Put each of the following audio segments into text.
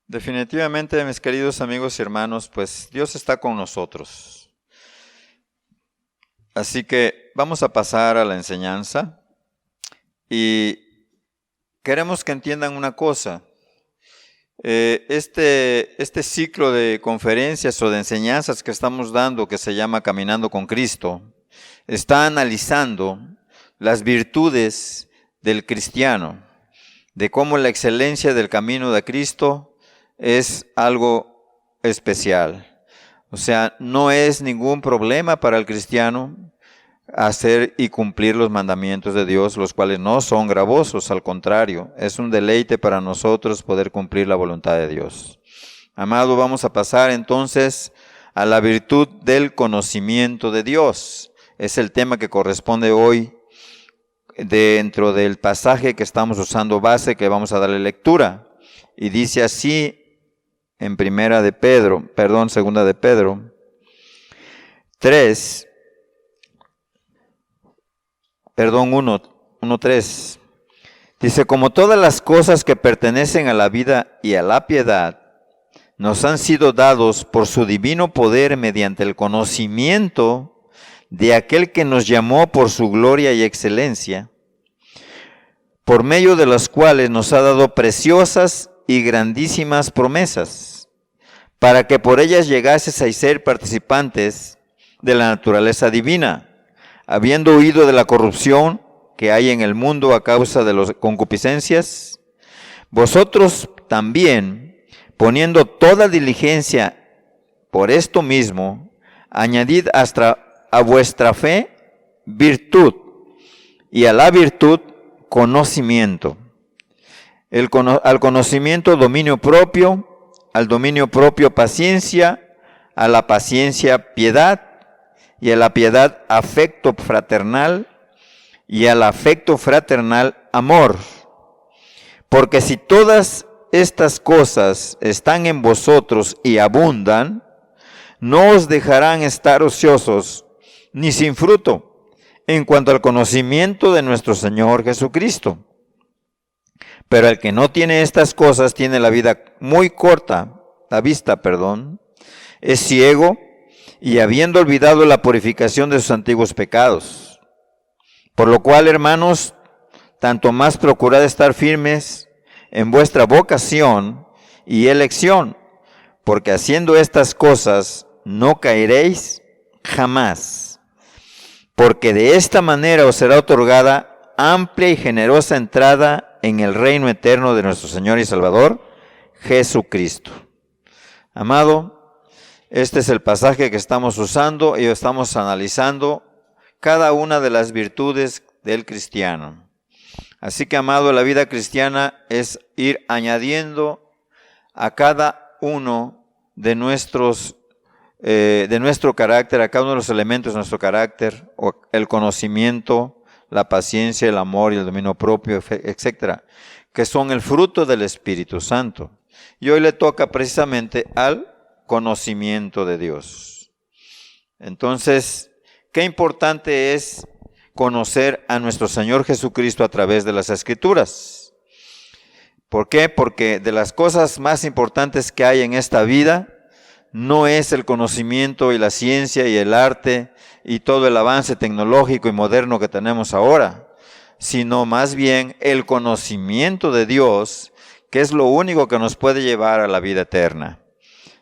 Definitivamente, mis queridos amigos y hermanos, pues Dios está con nosotros. Así que vamos a pasar a la enseñanza y queremos que entiendan una cosa. Este ciclo de conferencias o de enseñanzas que estamos dando, que se llama Caminando con Cristo, está analizando las virtudes del cristiano, de cómo la excelencia del camino de Cristo es algo especial. O sea, no es ningún problema para el cristiano hacer y cumplir los mandamientos de Dios, los cuales no son gravosos, al contrario, es un deleite para nosotros poder cumplir la voluntad de Dios. Amado, vamos a pasar entonces a la virtud del conocimiento de Dios. Es el tema que corresponde hoy dentro del pasaje que estamos usando base, que vamos a darle lectura. Y dice así en segunda de Pedro 1:3. Dice: como todas las cosas que pertenecen a la vida y a la piedad, nos han sido dados por su divino poder mediante el conocimiento de aquel que nos llamó por su gloria y excelencia, por medio de las cuales nos ha dado preciosas y grandísimas promesas, para que por ellas llegases a ser participantes de la naturaleza divina, habiendo huido de la corrupción que hay en el mundo a causa de las concupiscencias. Vosotros también, poniendo toda diligencia por esto mismo, añadid hasta a vuestra fe virtud, y a la virtud conocimiento, al conocimiento dominio propio, al dominio propio paciencia, a la paciencia piedad, y a la piedad afecto fraternal, y al afecto fraternal amor. Porque si todas estas cosas están en vosotros y abundan, no os dejarán estar ociosos ni sin fruto en cuanto al conocimiento de nuestro Señor Jesucristo. Pero el que no tiene estas cosas tiene la vista, es ciego, y habiendo olvidado la purificación de sus antiguos pecados. Por lo cual, hermanos, tanto más procurad estar firmes en vuestra vocación y elección, porque haciendo estas cosas no caeréis jamás, porque de esta manera os será otorgada amplia y generosa entrada en el reino eterno de nuestro Señor y Salvador, Jesucristo. Amado, este es el pasaje que estamos usando y estamos analizando cada una de las virtudes del cristiano. Así que, amado, la vida cristiana es ir añadiendo a cada uno de nuestro carácter, a cada uno de los elementos de nuestro carácter, el conocimiento, la paciencia, el amor y el dominio propio, etcétera, que son el fruto del Espíritu Santo. Y hoy le toca precisamente al conocimiento de Dios. Entonces, qué importante es conocer a nuestro Señor Jesucristo a través de las Escrituras. ¿Por qué? Porque de las cosas más importantes que hay en esta vida no es el conocimiento y la ciencia y el arte y todo el avance tecnológico y moderno que tenemos ahora, sino más bien el conocimiento de Dios, que es lo único que nos puede llevar a la vida eterna.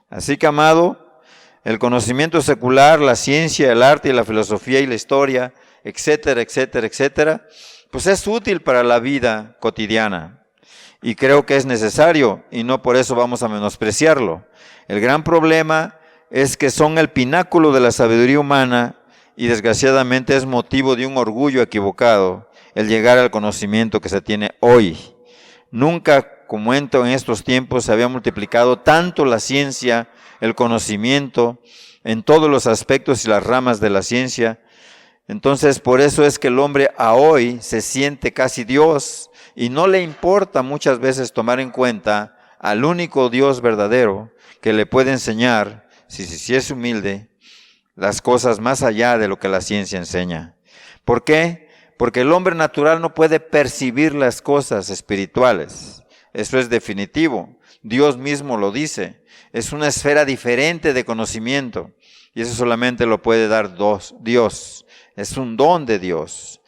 Así que, amado, el conocimiento secular, la ciencia, el arte y la filosofía y la historia, etcétera, etcétera, etcétera, pues es útil para la vida cotidiana. Y creo que es necesario y no por eso vamos a menospreciarlo. El gran problema es que son el pináculo de la sabiduría humana y desgraciadamente es motivo de un orgullo equivocado el llegar al conocimiento que se tiene hoy. Nunca, como en estos tiempos, se había multiplicado tanto la ciencia, el conocimiento, en todos los aspectos y las ramas de la ciencia. Entonces, por eso es que el hombre a hoy se siente casi Dios y no le importa muchas veces tomar en cuenta al único Dios verdadero que le puede enseñar, si es humilde, las cosas más allá de lo que la ciencia enseña. ¿Por qué? Porque el hombre natural no puede percibir las cosas espirituales. Eso es definitivo. Dios mismo lo dice. Es una esfera diferente de conocimiento. Y eso solamente lo puede dar Dios. Es un don de Dios.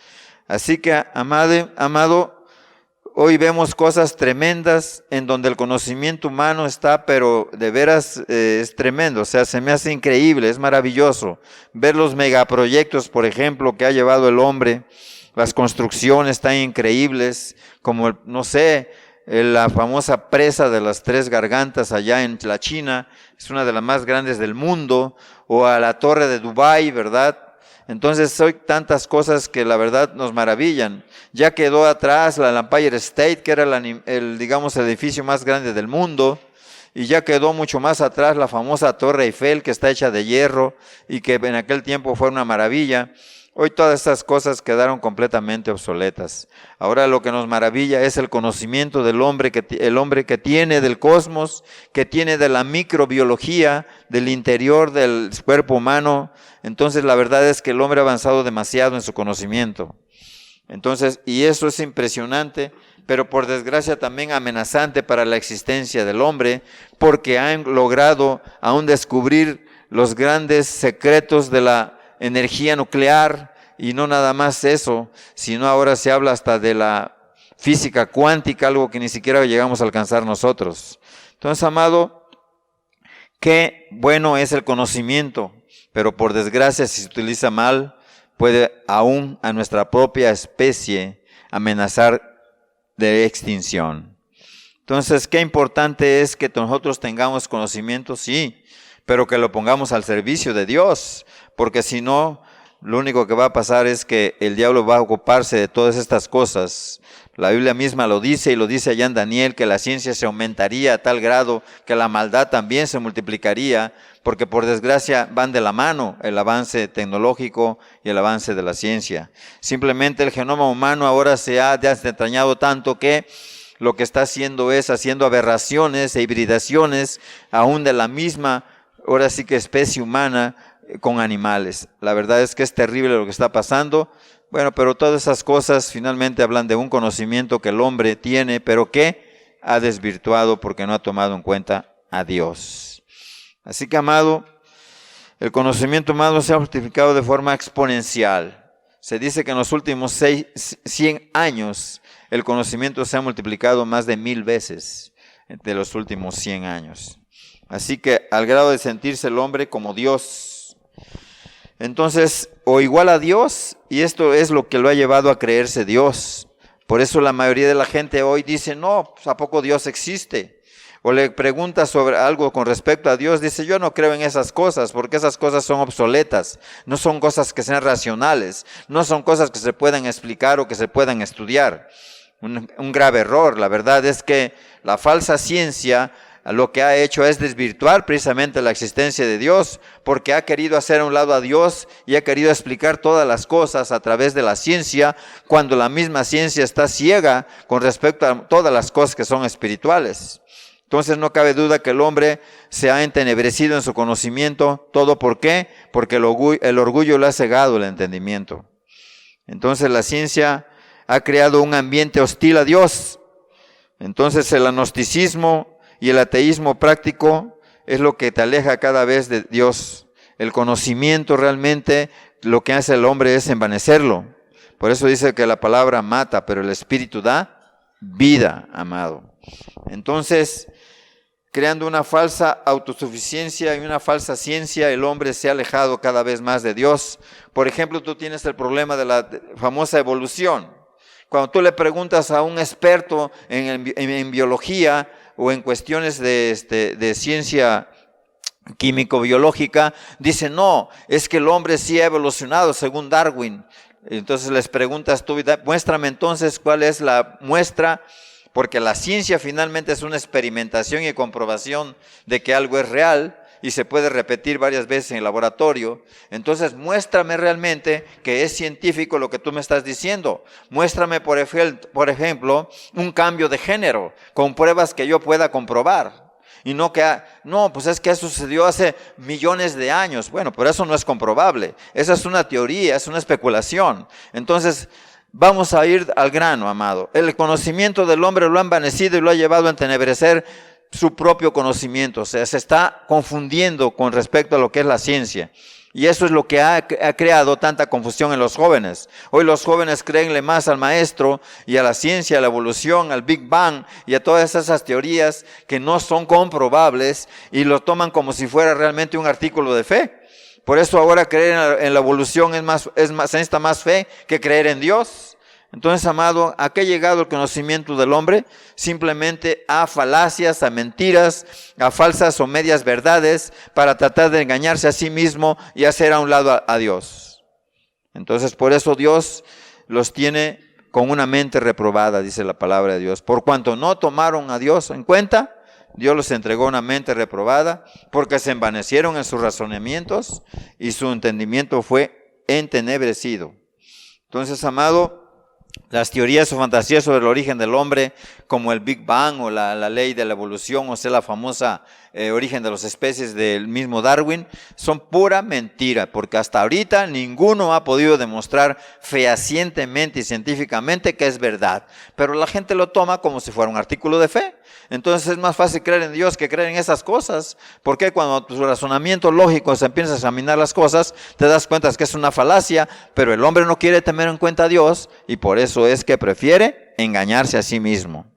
Así que, amado, hoy vemos cosas tremendas en donde el conocimiento humano está, pero de veras es tremendo. O sea, se me hace increíble, es maravilloso. Ver los megaproyectos, por ejemplo, que ha llevado el hombre. Las construcciones tan increíbles, como, no sé, la famosa presa de las Tres Gargantas allá en la China, es una de las más grandes del mundo, o a la Torre de Dubái, ¿verdad? Entonces hay tantas cosas que la verdad nos maravillan. Ya quedó atrás la Empire State, que era el edificio más grande del mundo, y ya quedó mucho más atrás la famosa Torre Eiffel, que está hecha de hierro, y que en aquel tiempo fue una maravilla. Hoy todas estas cosas quedaron completamente obsoletas. Ahora lo que nos maravilla es el conocimiento del hombre, el hombre que tiene del cosmos, que tiene de la microbiología, del interior del cuerpo humano. Entonces la verdad es que el hombre ha avanzado demasiado en su conocimiento. Entonces, y eso es impresionante, pero por desgracia también amenazante para la existencia del hombre, porque han logrado aún descubrir los grandes secretos de la energía nuclear, y no nada más eso, sino ahora se habla hasta de la física cuántica, algo que ni siquiera llegamos a alcanzar nosotros. Entonces, amado, qué bueno es el conocimiento, pero por desgracia, si se utiliza mal, puede aún a nuestra propia especie amenazar de extinción. Entonces, qué importante es que nosotros tengamos conocimiento, sí, pero que lo pongamos al servicio de Dios, porque si no, lo único que va a pasar es que el diablo va a ocuparse de todas estas cosas. La Biblia misma lo dice, y lo dice allá en Daniel, que la ciencia se aumentaría a tal grado que la maldad también se multiplicaría, porque por desgracia van de la mano el avance tecnológico y el avance de la ciencia. Simplemente el genoma humano ahora se ha desentrañado tanto que lo que está haciendo es haciendo aberraciones e hibridaciones aún de la misma, ahora sí que especie humana, con animales. La verdad es que es terrible lo que está pasando. Bueno, pero todas esas cosas finalmente hablan de un conocimiento que el hombre tiene, pero que ha desvirtuado porque no ha tomado en cuenta a Dios. Así que, amado, el conocimiento humano se ha multiplicado de forma exponencial. Se dice que en los últimos 100 años el conocimiento se ha multiplicado más de 1000 veces de los últimos 100 años. Así que al grado de sentirse el hombre como Dios. Entonces, o igual a Dios, y esto es lo que lo ha llevado a creerse Dios. Por eso la mayoría de la gente hoy dice, no, pues ¿a poco Dios existe? O le pregunta sobre algo con respecto a Dios, dice, yo no creo en esas cosas, porque esas cosas son obsoletas, no son cosas que sean racionales, no son cosas que se puedan explicar o que se puedan estudiar. Un grave error. La verdad es que la falsa ciencia lo que ha hecho es desvirtuar precisamente la existencia de Dios, porque ha querido hacer a un lado a Dios y ha querido explicar todas las cosas a través de la ciencia, cuando la misma ciencia está ciega con respecto a todas las cosas que son espirituales. Entonces no cabe duda que el hombre se ha entenebrecido en su conocimiento. ¿Todo por qué? Porque el orgullo le ha cegado el entendimiento. Entonces la ciencia ha creado un ambiente hostil a Dios. Entonces el agnosticismo y el ateísmo práctico es lo que te aleja cada vez de Dios. El conocimiento realmente lo que hace el hombre es envanecerlo. Por eso dice que la palabra mata, pero el espíritu da vida, amado. Entonces, creando una falsa autosuficiencia y una falsa ciencia, el hombre se ha alejado cada vez más de Dios. Por ejemplo, tú tienes el problema de la famosa evolución. Cuando tú le preguntas a un experto en biología o en cuestiones de ciencia químico-biológica, dice, no, es que el hombre sí ha evolucionado según Darwin. Entonces les preguntas tú, muéstrame entonces cuál es la muestra, porque la ciencia finalmente es una experimentación y comprobación de que algo es real y se puede repetir varias veces en el laboratorio. Entonces muéstrame realmente que es científico lo que tú me estás diciendo. Muéstrame, por ejemplo, un cambio de género con pruebas que yo pueda comprobar. Y no que, no, pues es que eso sucedió hace millones de años. Bueno, pero eso no es comprobable. Esa es una teoría, es una especulación. Entonces, vamos a ir al grano, amado. El conocimiento del hombre lo ha envanecido y lo ha llevado a entenebrecer su propio conocimiento, o sea, se está confundiendo con respecto a lo que es la ciencia. Y eso es lo que ha creado tanta confusión en los jóvenes. Hoy los jóvenes creenle más al maestro y a la ciencia, a la evolución, al Big Bang y a todas esas teorías que no son comprobables y lo toman como si fuera realmente un artículo de fe. Por eso ahora creer en la evolución se necesita más fe que creer en Dios. Entonces, amado, ¿a qué ha llegado el conocimiento del hombre? Simplemente a falacias, a mentiras, a falsas o medias verdades para tratar de engañarse a sí mismo y hacer a un lado a Dios. Entonces, por eso Dios los tiene con una mente reprobada, dice la palabra de Dios. Por cuanto no tomaron a Dios en cuenta, Dios los entregó una mente reprobada porque se envanecieron en sus razonamientos y su entendimiento fue entenebrecido. Entonces, amado, las teorías o fantasías sobre el origen del hombre, como el Big Bang o la ley de la evolución, o sea, la famosa origen de las especies del mismo Darwin, son pura mentira, porque hasta ahorita ninguno ha podido demostrar fehacientemente y científicamente que es verdad. Pero la gente lo toma como si fuera un artículo de fe. Entonces es más fácil creer en Dios que creer en esas cosas. Porque cuando tu razonamiento lógico se empieza a examinar las cosas, te das cuenta que es una falacia, pero el hombre no quiere tener en cuenta a Dios y por eso es que prefiere engañarse a sí mismo.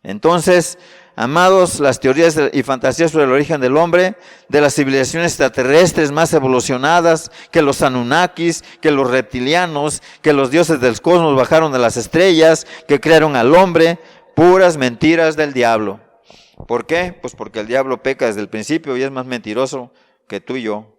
Entonces, amados, las teorías y fantasías sobre el origen del hombre, de las civilizaciones extraterrestres más evolucionadas, que los Anunnakis, que los reptilianos, que los dioses del cosmos bajaron de las estrellas, que crearon al hombre, puras mentiras del diablo. ¿Por qué? Pues porque el diablo peca desde el principio y es más mentiroso que tú y yo.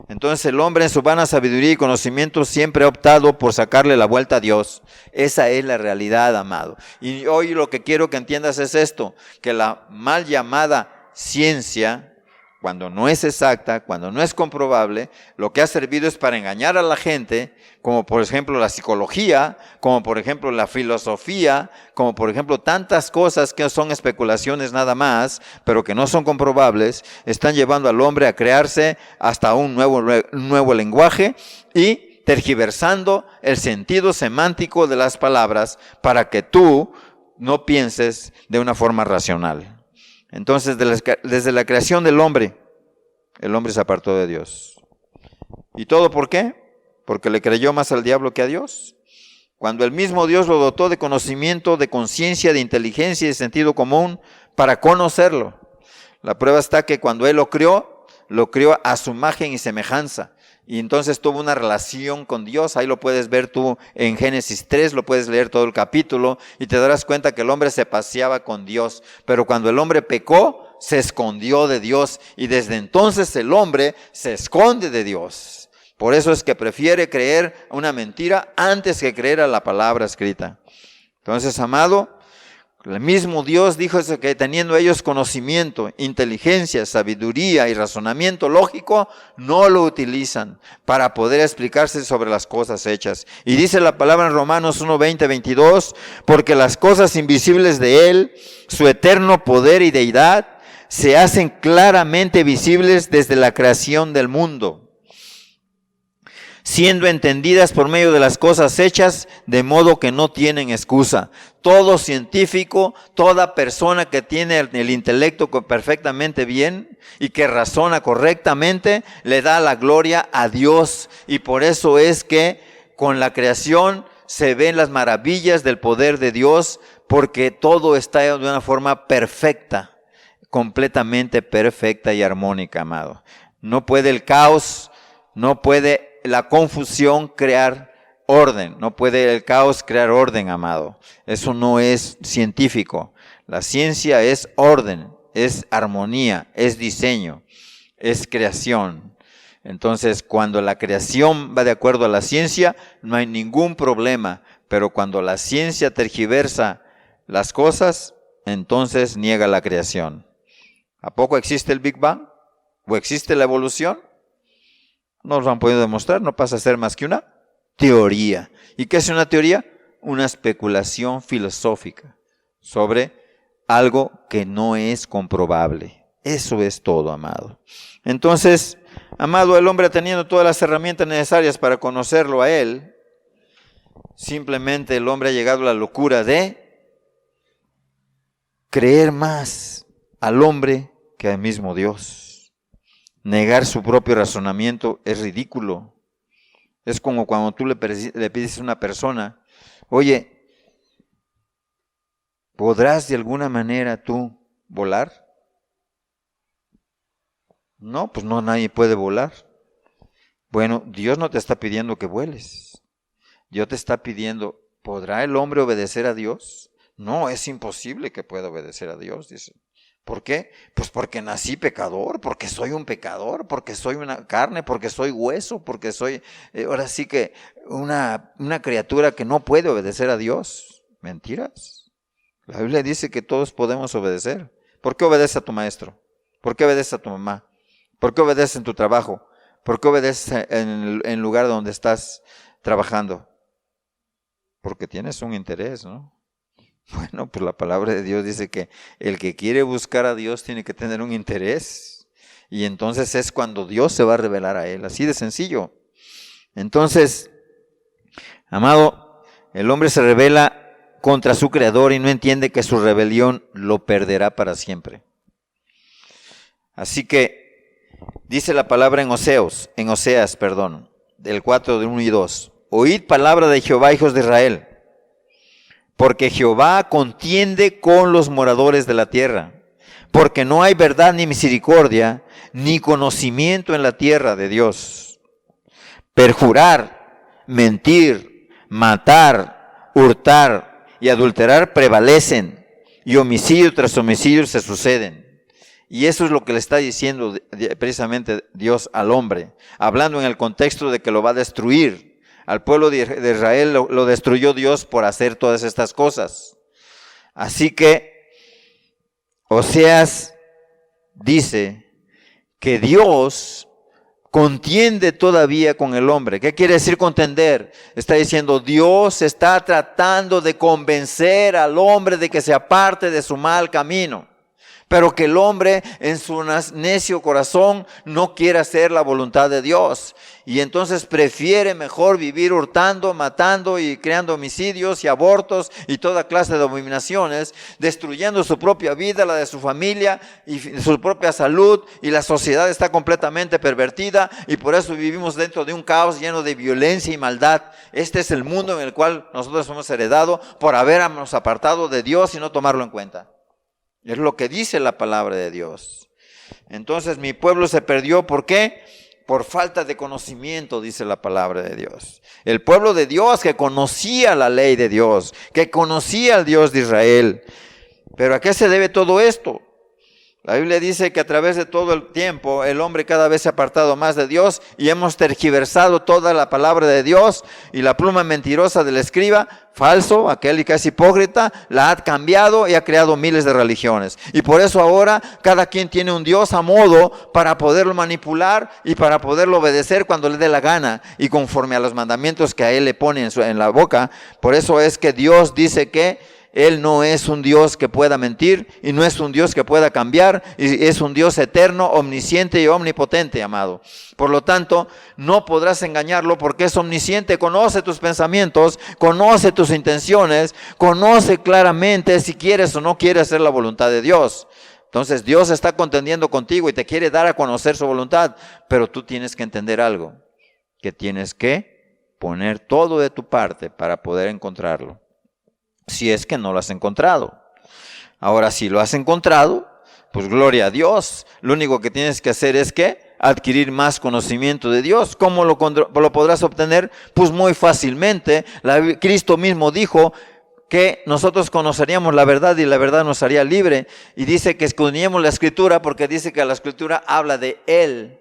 Entonces el hombre en su vana sabiduría y conocimiento siempre ha optado por sacarle la vuelta a Dios. Esa es la realidad, amado. Y hoy lo que quiero que entiendas es esto, que la mal llamada ciencia, cuando no es exacta, cuando no es comprobable, lo que ha servido es para engañar a la gente, como por ejemplo la psicología, como por ejemplo la filosofía, como por ejemplo tantas cosas que son especulaciones nada más, pero que no son comprobables, están llevando al hombre a crearse hasta un nuevo lenguaje y tergiversando el sentido semántico de las palabras para que tú no pienses de una forma racional. Entonces, desde la creación del hombre, el hombre se apartó de Dios. ¿Y todo por qué? Porque le creyó más al diablo que a Dios. Cuando el mismo Dios lo dotó de conocimiento, de conciencia, de inteligencia y de sentido común para conocerlo. La prueba está que cuando Él lo creó a su imagen y semejanza. Y entonces tuvo una relación con Dios. Ahí lo puedes ver tú en Génesis 3, lo puedes leer todo el capítulo y te darás cuenta que el hombre se paseaba con Dios. Pero cuando el hombre pecó, se escondió de Dios y desde entonces el hombre se esconde de Dios. Por eso es que prefiere creer una mentira antes que creer a la palabra escrita. Entonces, amado, el mismo Dios dijo que teniendo ellos conocimiento, inteligencia, sabiduría y razonamiento lógico, no lo utilizan para poder explicarse sobre las cosas hechas. Y dice la palabra en Romanos 1:20-22, porque las cosas invisibles de Él, su eterno poder y deidad, se hacen claramente visibles desde la creación del mundo, siendo entendidas por medio de las cosas hechas, de modo que no tienen excusa. Todo científico, toda persona que tiene el intelecto perfectamente bien y que razona correctamente, le da la gloria a Dios. Y por eso es que con la creación se ven las maravillas del poder de Dios, porque todo está de una forma perfecta, completamente perfecta y armónica, amado. No puede el caos, no puede la confusión crear orden, no puede el caos crear orden, amado. Eso no es científico. La ciencia es orden, es armonía, es diseño, es creación. Entonces, cuando la creación va de acuerdo a la ciencia, no hay ningún problema. Pero cuando la ciencia tergiversa las cosas, entonces niega la creación. ¿A poco existe el Big Bang? ¿O existe la evolución? No lo han podido demostrar, no pasa a ser más que una teoría. ¿Y qué es una teoría? Una especulación filosófica sobre algo que no es comprobable. Eso es todo, amado. Entonces, amado, el hombre teniendo todas las herramientas necesarias para conocerlo a Él, simplemente el hombre ha llegado a la locura de creer más al hombre que al mismo Dios. Negar su propio razonamiento es ridículo. Es como cuando tú le pides a una persona, oye, ¿podrás de alguna manera tú volar? No, pues no, nadie puede volar. Bueno, Dios no te está pidiendo que vueles. Dios te está pidiendo, ¿podrá el hombre obedecer a Dios? No, es imposible que pueda obedecer a Dios, dice. ¿Por qué? Pues porque nací pecador, porque soy un pecador, porque soy una carne, porque soy hueso, porque soy, ahora sí que una criatura que no puede obedecer a Dios. Mentiras. La Biblia dice que todos podemos obedecer. ¿Por qué obedeces a tu maestro? ¿Por qué obedeces a tu mamá? ¿Por qué obedeces en tu trabajo? ¿Por qué obedeces en el lugar donde estás trabajando? Porque tienes un interés, ¿no? Bueno, pues la palabra de Dios dice que el que quiere buscar a Dios tiene que tener un interés. Y entonces es cuando Dios se va a revelar a él, así de sencillo. Entonces, amado, el hombre se rebela contra su creador y no entiende que su rebelión lo perderá para siempre. Así que dice la palabra en Oseas, del 4, del 1 y 2. Oíd palabra de Jehová, hijos de Israel, porque Jehová contiende con los moradores de la tierra, porque no hay verdad ni misericordia, ni conocimiento en la tierra de Dios. Perjurar, mentir, matar, hurtar y adulterar prevalecen, y homicidio tras homicidio se suceden. Y eso es lo que le está diciendo precisamente Dios al hombre, hablando en el contexto de que lo va a destruir. Al pueblo de Israel lo destruyó Dios por hacer todas estas cosas. Así que Oseas dice que Dios contiende todavía con el hombre. ¿Qué quiere decir contender? Está diciendo, Dios está tratando de convencer al hombre de que se aparte de su mal camino. Pero que el hombre en su necio corazón no quiere hacer la voluntad de Dios. Y entonces prefiere mejor vivir hurtando, matando y creando homicidios y abortos y toda clase de abominaciones, destruyendo su propia vida, la de su familia y su propia salud. Y la sociedad está completamente pervertida y por eso vivimos dentro de un caos lleno de violencia y maldad. Este es el mundo en el cual nosotros hemos heredado por habernos apartado de Dios y no tomarlo en cuenta. Es lo que dice la palabra de Dios. Entonces mi pueblo se perdió, ¿por qué? Por falta de conocimiento, dice la palabra de Dios. El pueblo de Dios que conocía la ley de Dios, que conocía al Dios de Israel. ¿Pero a qué se debe todo esto? La Biblia dice que a través de todo el tiempo el hombre cada vez se ha apartado más de Dios y hemos tergiversado toda la palabra de Dios y la pluma mentirosa del escriba, falso, aquel que es hipócrita, la ha cambiado y ha creado miles de religiones. Y por eso ahora cada quien tiene un Dios a modo para poderlo manipular y para poderlo obedecer cuando le dé la gana y conforme a los mandamientos que a él le pone en la boca. Por eso es que Dios dice que Él no es un Dios que pueda mentir y no es un Dios que pueda cambiar y es un Dios eterno, omnisciente y omnipotente, amado. Por lo tanto, no podrás engañarlo porque es omnisciente, conoce tus pensamientos, conoce tus intenciones, conoce claramente si quieres o no quieres hacer la voluntad de Dios. Entonces Dios está contendiendo contigo y te quiere dar a conocer su voluntad, pero tú tienes que entender algo, que tienes que poner todo de tu parte para poder encontrarlo. Si es que no lo has encontrado. Ahora, si lo has encontrado, pues gloria a Dios. Lo único que tienes que hacer es que adquirir más conocimiento de Dios. ¿Cómo lo podrás obtener? Pues muy fácilmente. Cristo mismo dijo que nosotros conoceríamos la verdad y la verdad nos haría libre. Y dice que escudriñemos la Escritura porque dice que la Escritura habla de Él.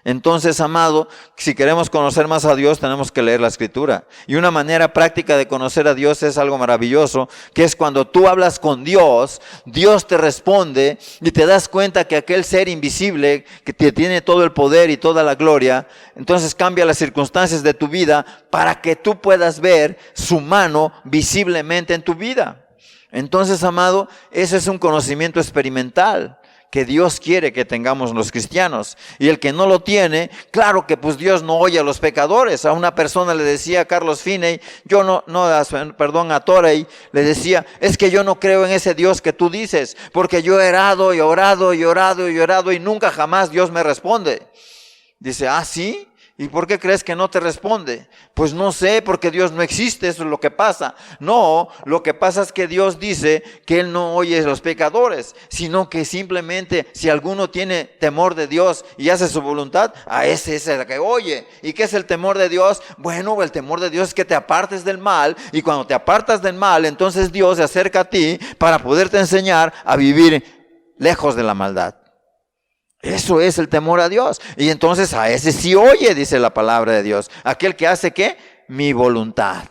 Entonces, amado, si queremos conocer más a Dios, tenemos que leer la Escritura. Y una manera práctica de conocer a Dios es algo maravilloso, que es cuando tú hablas con Dios, Dios te responde y te das cuenta que aquel ser invisible, que te tiene todo el poder y toda la gloria, entonces cambia las circunstancias de tu vida para que tú puedas ver su mano visiblemente en tu vida. Entonces, amado, ese es un conocimiento experimental que Dios quiere que tengamos los cristianos. Y el que no lo tiene, claro que pues Dios no oye a los pecadores. A una persona le decía, Carlos Finney, a Torrey, le decía, es que yo no creo en ese Dios que tú dices, porque yo he orado y orado y orado y orado y nunca jamás Dios me responde. Dice, ¿ah, sí? ¿Y por qué crees que no te responde? Pues no sé, porque Dios no existe, eso es lo que pasa. No, lo que pasa es que Dios dice que Él no oye a los pecadores, sino que simplemente si alguno tiene temor de Dios y hace su voluntad, a ese es el que oye. ¿Y qué es el temor de Dios? Bueno, el temor de Dios es que te apartes del mal, y cuando te apartas del mal, entonces Dios se acerca a ti para poderte enseñar a vivir lejos de la maldad. Eso es el temor a Dios. Y entonces a ese sí oye, dice la palabra de Dios. Aquel que hace ¿qué? Mi voluntad.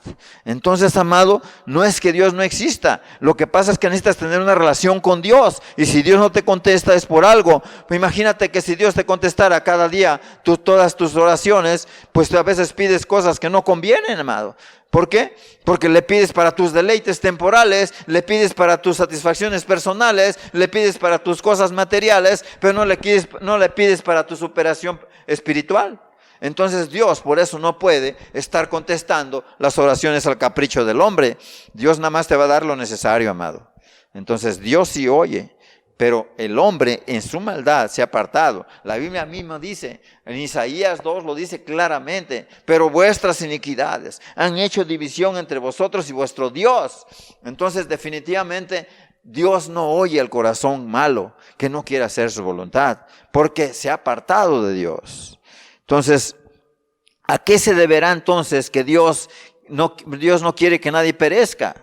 Entonces, amado, no es que Dios no exista. Lo que pasa es que necesitas tener una relación con Dios. Y si Dios no te contesta es por algo. Imagínate que si Dios te contestara cada día todas tus oraciones, pues tú a veces pides cosas que no convienen, amado. ¿Por qué? Porque le pides para tus deleites temporales, le pides para tus satisfacciones personales, le pides para tus cosas materiales, pero no le pides para tu superación espiritual. Entonces Dios por eso no puede estar contestando las oraciones al capricho del hombre. Dios nada más te va a dar lo necesario, amado. Entonces Dios sí oye. Pero el hombre en su maldad se ha apartado. La Biblia misma dice, en Isaías 2 lo dice claramente, pero vuestras iniquidades han hecho división entre vosotros y vuestro Dios. Entonces definitivamente Dios no oye el corazón malo que no quiere hacer su voluntad, porque se ha apartado de Dios. Entonces, ¿a qué se deberá entonces que Dios no quiere que nadie perezca?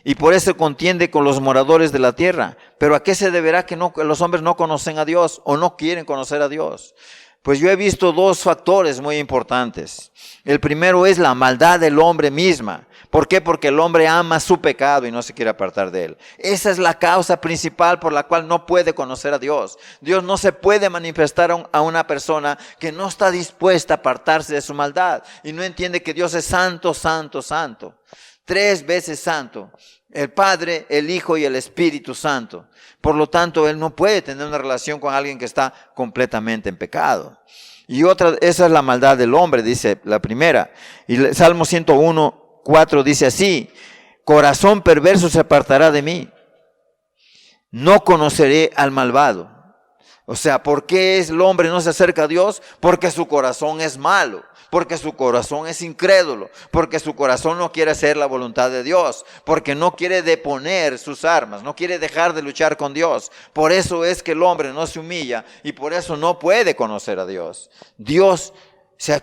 Y por eso contiende con los moradores de la tierra. Pero ¿a qué se deberá que los hombres no conocen a Dios o no quieren conocer a Dios? Pues yo he visto dos factores muy importantes. El primero es la maldad del hombre misma. ¿Por qué? Porque el hombre ama su pecado y no se quiere apartar de él. Esa es la causa principal por la cual no puede conocer a Dios. Dios no se puede manifestar a una persona que no está dispuesta a apartarse de su maldad y no entiende que Dios es santo, santo, santo. 3 veces santo. El Padre, el Hijo y el Espíritu Santo. Por lo tanto, Él no puede tener una relación con alguien que está completamente en pecado. Y esa es la maldad del hombre, dice la primera. Y el Salmo 101:4 dice así: corazón perverso se apartará de mí. No conoceré al malvado. O sea, ¿por qué el hombre no se acerca a Dios? Porque su corazón es malo, porque su corazón es incrédulo, porque su corazón no quiere hacer la voluntad de Dios, porque no quiere deponer sus armas, no quiere dejar de luchar con Dios. Por eso es que el hombre no se humilla y por eso no puede conocer a Dios. Dios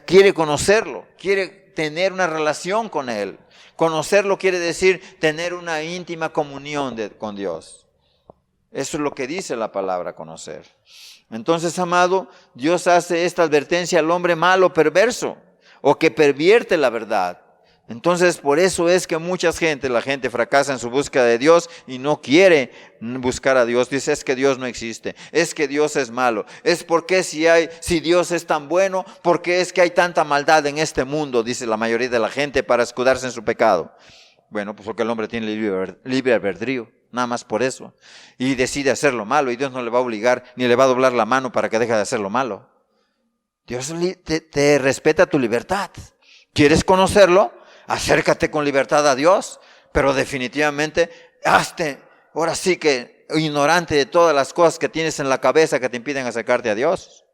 quiere conocerlo, quiere tener una relación con Él. Conocerlo quiere decir tener una íntima comunión con Dios. Eso es lo que dice la palabra conocer. Entonces, amado, Dios hace esta advertencia al hombre malo, perverso, o que pervierte la verdad. Entonces, por eso es que la gente fracasa en su búsqueda de Dios y no quiere buscar a Dios. Dice, es que Dios no existe, es que Dios es malo. Es porque si Dios es tan bueno, ¿por qué es que hay tanta maldad en este mundo? Dice la mayoría de la gente para escudarse en su pecado. Bueno, pues porque el hombre tiene libre albedrío. Nada más por eso. Y decide hacer lo malo y Dios no le va a obligar ni le va a doblar la mano para que deje de hacer lo malo. Dios te respeta tu libertad. ¿Quieres conocerlo? Acércate con libertad a Dios, pero definitivamente hazte, ahora sí que ignorante de todas las cosas que tienes en la cabeza que te impiden acercarte a Dios.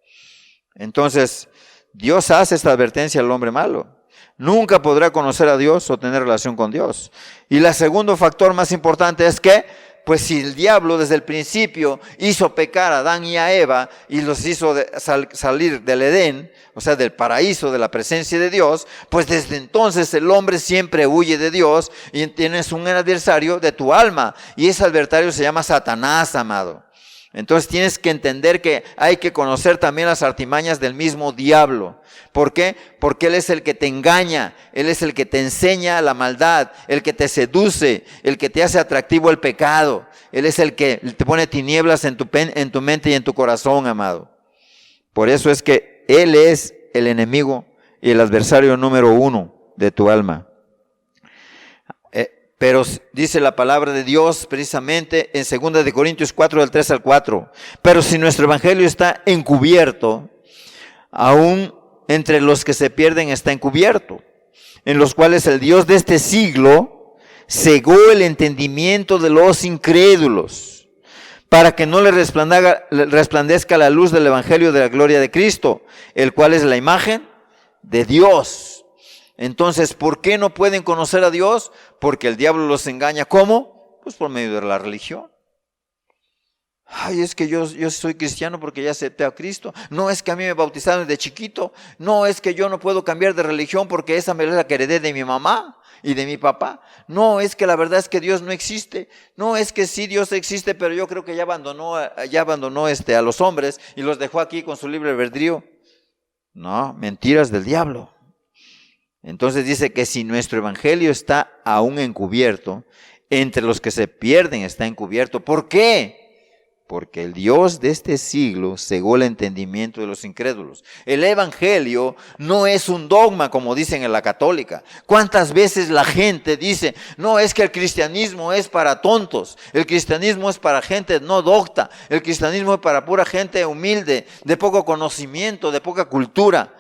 Entonces, Dios hace esta advertencia al hombre malo. Nunca podrá conocer a Dios o tener relación con Dios. Y el segundo factor más importante es que, pues si el diablo desde el principio hizo pecar a Adán y a Eva y los hizo salir del Edén, o sea, del paraíso, de la presencia de Dios, pues desde entonces el hombre siempre huye de Dios y tienes un adversario de tu alma. Y ese adversario se llama Satanás, amado. Entonces tienes que entender que hay que conocer también las artimañas del mismo diablo. ¿Por qué? Porque él es el que te engaña, él es el que te enseña la maldad, el que te seduce, el que te hace atractivo el pecado. Él es el que te pone tinieblas en tu mente y en tu corazón, amado. Por eso es que él es el enemigo y el adversario número 1 de tu alma. Pero dice la palabra de Dios precisamente en 2 de Corintios 4, del 3 al 4. Pero si nuestro evangelio está encubierto, aún entre los que se pierden está encubierto, en los cuales el Dios de este siglo cegó el entendimiento de los incrédulos, para que no les resplandezca la luz del evangelio de la gloria de Cristo, el cual es la imagen de Dios. Entonces, ¿por qué no pueden conocer a Dios? Porque el diablo los engaña. ¿Cómo? Pues por medio de la religión. Ay, es que yo soy cristiano porque ya acepté a Cristo. No, es que a mí me bautizaron desde chiquito. No, es que yo no puedo cambiar de religión porque esa me la que heredé de mi mamá y de mi papá. No, es que la verdad es que Dios no existe. No, es que sí Dios existe, pero yo creo que ya abandonó a los hombres y los dejó aquí con su libre albedrío. No, mentiras del diablo. Entonces dice que si nuestro evangelio está aún encubierto, entre los que se pierden está encubierto. ¿Por qué? Porque el Dios de este siglo cegó el entendimiento de los incrédulos. El evangelio no es un dogma, como dicen en la católica. ¿Cuántas veces la gente dice, no, es que el cristianismo es para tontos, el cristianismo es para gente no docta, el cristianismo es para pura gente humilde, de poco conocimiento, de poca cultura?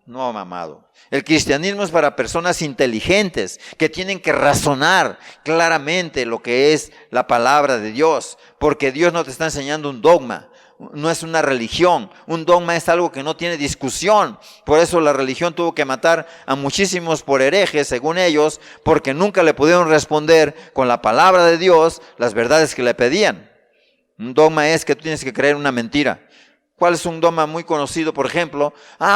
No, amado. El cristianismo es para personas inteligentes que tienen que razonar claramente lo que es la palabra de Dios, porque Dios no te está enseñando un dogma, no es una religión. Un dogma es algo que no tiene discusión. Por eso la religión tuvo que matar a muchísimos por herejes, según ellos, porque nunca le pudieron responder con la palabra de Dios las verdades que le pedían. Un dogma es que tú tienes que creer una mentira. ¿Cuál es un dogma muy conocido, por ejemplo?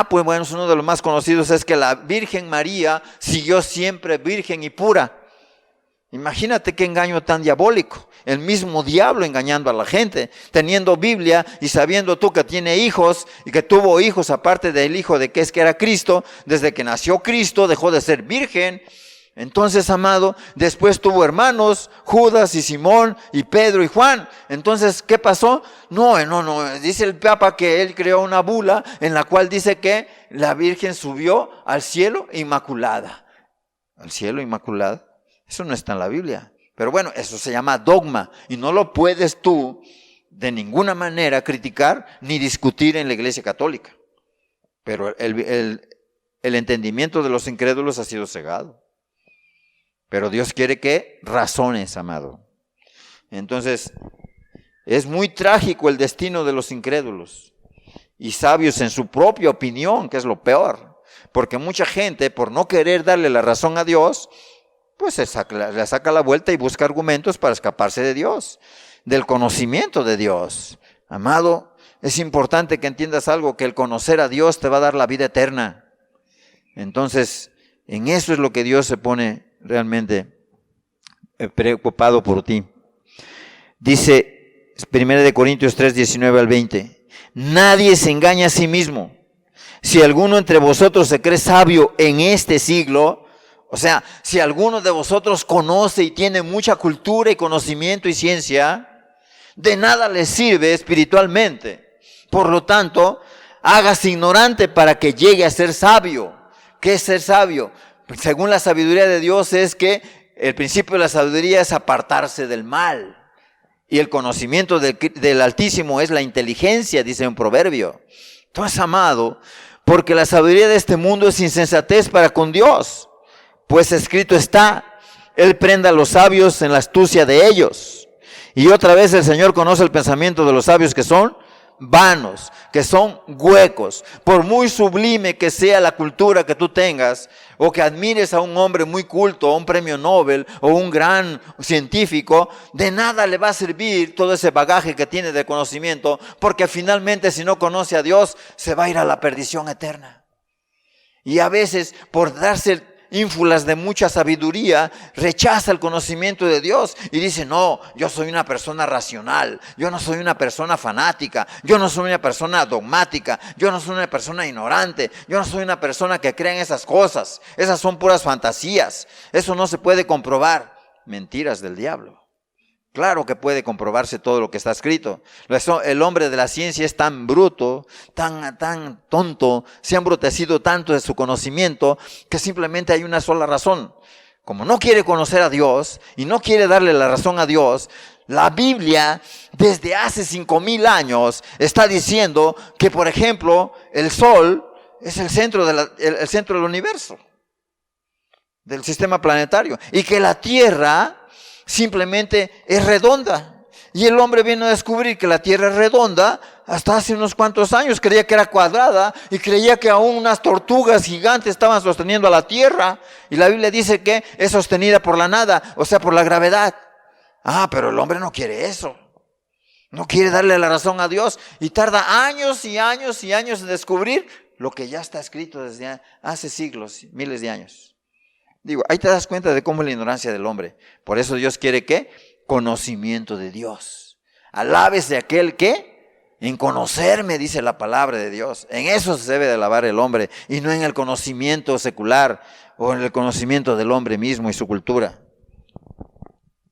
Pues bueno, uno de los más conocidos es que la Virgen María siguió siempre virgen y pura. Imagínate qué engaño tan diabólico. El mismo diablo engañando a la gente, teniendo Biblia y sabiendo tú que tiene hijos y que tuvo hijos aparte del hijo de que era Cristo. Desde que nació Cristo dejó de ser virgen. Entonces, amado, después tuvo hermanos, Judas y Simón y Pedro y Juan. Entonces, ¿qué pasó? No, dice el Papa que él creó una bula en la cual dice que la Virgen subió al cielo inmaculada. ¿Al cielo inmaculada? Eso no está en la Biblia. Pero bueno, eso se llama dogma y no lo puedes tú de ninguna manera criticar ni discutir en la Iglesia Católica. Pero el entendimiento de los incrédulos ha sido cegado. Pero Dios quiere que razones, amado. Entonces, es muy trágico el destino de los incrédulos y sabios en su propia opinión, que es lo peor. Porque mucha gente, por no querer darle la razón a Dios, pues le saca la vuelta y busca argumentos para escaparse de Dios, del conocimiento de Dios. Amado, es importante que entiendas algo, que el conocer a Dios te va a dar la vida eterna. Entonces, en eso es lo que Dios se pone realmente preocupado por ti. Dice 1 Corintios 3, 19 al 20. Nadie se engaña a sí mismo. Si alguno entre vosotros se cree sabio en este siglo, o sea, si alguno de vosotros conoce y tiene mucha cultura y conocimiento y ciencia, de nada le sirve espiritualmente. Por lo tanto, hágase ignorante para que llegue a ser sabio. ¿Qué es ser sabio? Según la sabiduría de Dios es que el principio de la sabiduría es apartarse del mal. Y el conocimiento del Altísimo es la inteligencia, dice un proverbio. Entonces, amado, porque la sabiduría de este mundo es insensatez para con Dios. Pues escrito está, Él prenda a los sabios en la astucia de ellos. Y otra vez el Señor conoce el pensamiento de los sabios que son vanos, que son huecos. Por muy sublime que sea la cultura que tú tengas, o que admires a un hombre muy culto, o un premio Nobel, o un gran científico, de nada le va a servir todo ese bagaje que tiene de conocimiento, porque finalmente si no conoce a Dios, se va a ir a la perdición eterna. Y a veces, por darse ínfulas de mucha sabiduría, rechaza el conocimiento de Dios y dice, no, yo soy una persona racional, yo no soy una persona fanática, yo no soy una persona dogmática, yo no soy una persona ignorante, yo no soy una persona que cree en esas cosas, esas son puras fantasías, eso no se puede comprobar. Mentiras del diablo. Claro que puede comprobarse todo lo que está escrito. El hombre de la ciencia es tan bruto, tan tonto, se ha embrutecido tanto de su conocimiento que simplemente hay una sola razón. como no quiere conocer a Dios y no quiere darle la razón a Dios, la Biblia desde hace 5,000 años está diciendo que, por ejemplo, el Sol es el centro del universo, del sistema planetario, y que la Tierra simplemente es redonda. Y el hombre vino a descubrir que la Tierra es redonda hasta hace unos cuantos años. Creía que era cuadrada y creía que aún unas tortugas gigantes estaban sosteniendo a la Tierra. Y la Biblia dice que es sostenida por la nada, o sea, por la gravedad. Pero el hombre no quiere eso. No quiere darle la razón a Dios y tarda años y años y años en descubrir lo que ya está escrito desde hace siglos, miles de años. Digo, ahí te das cuenta de cómo es la ignorancia del hombre. Por eso Dios quiere ¿qué? Conocimiento de Dios. Alábese aquel que en conocerme, dice la palabra de Dios. En eso se debe de alabar el hombre y no en el conocimiento secular o en el conocimiento del hombre mismo y su cultura.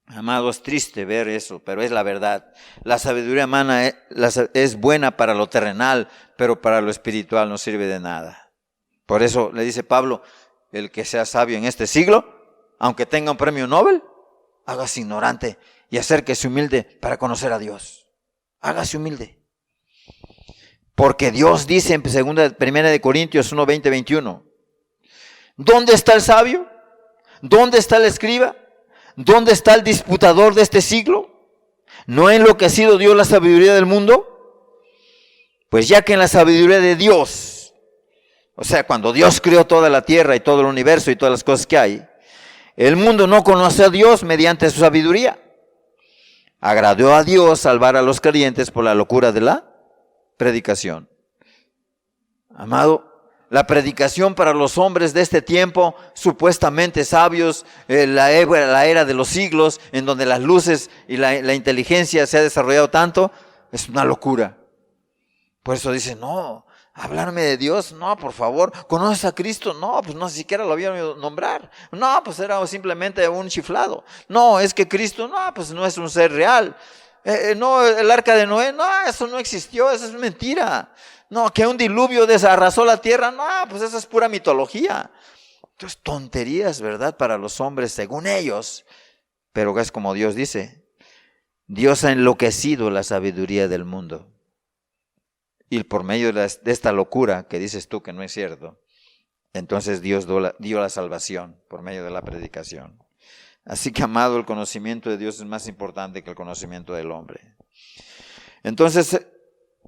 Amado, es triste ver eso, pero es la verdad. La sabiduría humana es buena para lo terrenal, pero para lo espiritual no sirve de nada. Por eso le dice Pablo, el que sea sabio en este siglo, aunque tenga un premio Nobel, hágase ignorante y acérquese humilde para conocer a Dios. Hágase humilde. Porque Dios dice en 1 Corintios 1, 20, 21, ¿dónde está el sabio? ¿Dónde está el escriba? ¿Dónde está el disputador de este siglo? ¿No ha enloquecido Dios la sabiduría del mundo? Pues ya que en la sabiduría de Dios, o sea, cuando Dios creó toda la tierra y todo el universo y todas las cosas que hay, el mundo no conoce a Dios mediante su sabiduría. Agradó a Dios salvar a los creyentes por la locura de la predicación. Amado, la predicación para los hombres de este tiempo, supuestamente sabios, la era de los siglos, en donde las luces y la inteligencia se ha desarrollado tanto, es una locura. Por eso dice, no, hablarme de Dios, no, por favor. ¿Conoces a Cristo? No, pues no, siquiera lo había oído nombrar. No, pues era simplemente un chiflado. No, es que Cristo, no, pues no es un ser real. No, el arca de Noé, no, eso no existió, eso es mentira. No, que un diluvio desarrasó la tierra, no, pues eso es pura mitología. Entonces, tonterías, ¿verdad? Para los hombres, según ellos. Pero es como Dios dice, Dios ha enloquecido la sabiduría del mundo. Y por medio de esta locura que dices tú que no es cierto, entonces Dios dio la salvación por medio de la predicación. Así que, amado, el conocimiento de Dios es más importante que el conocimiento del hombre. Entonces,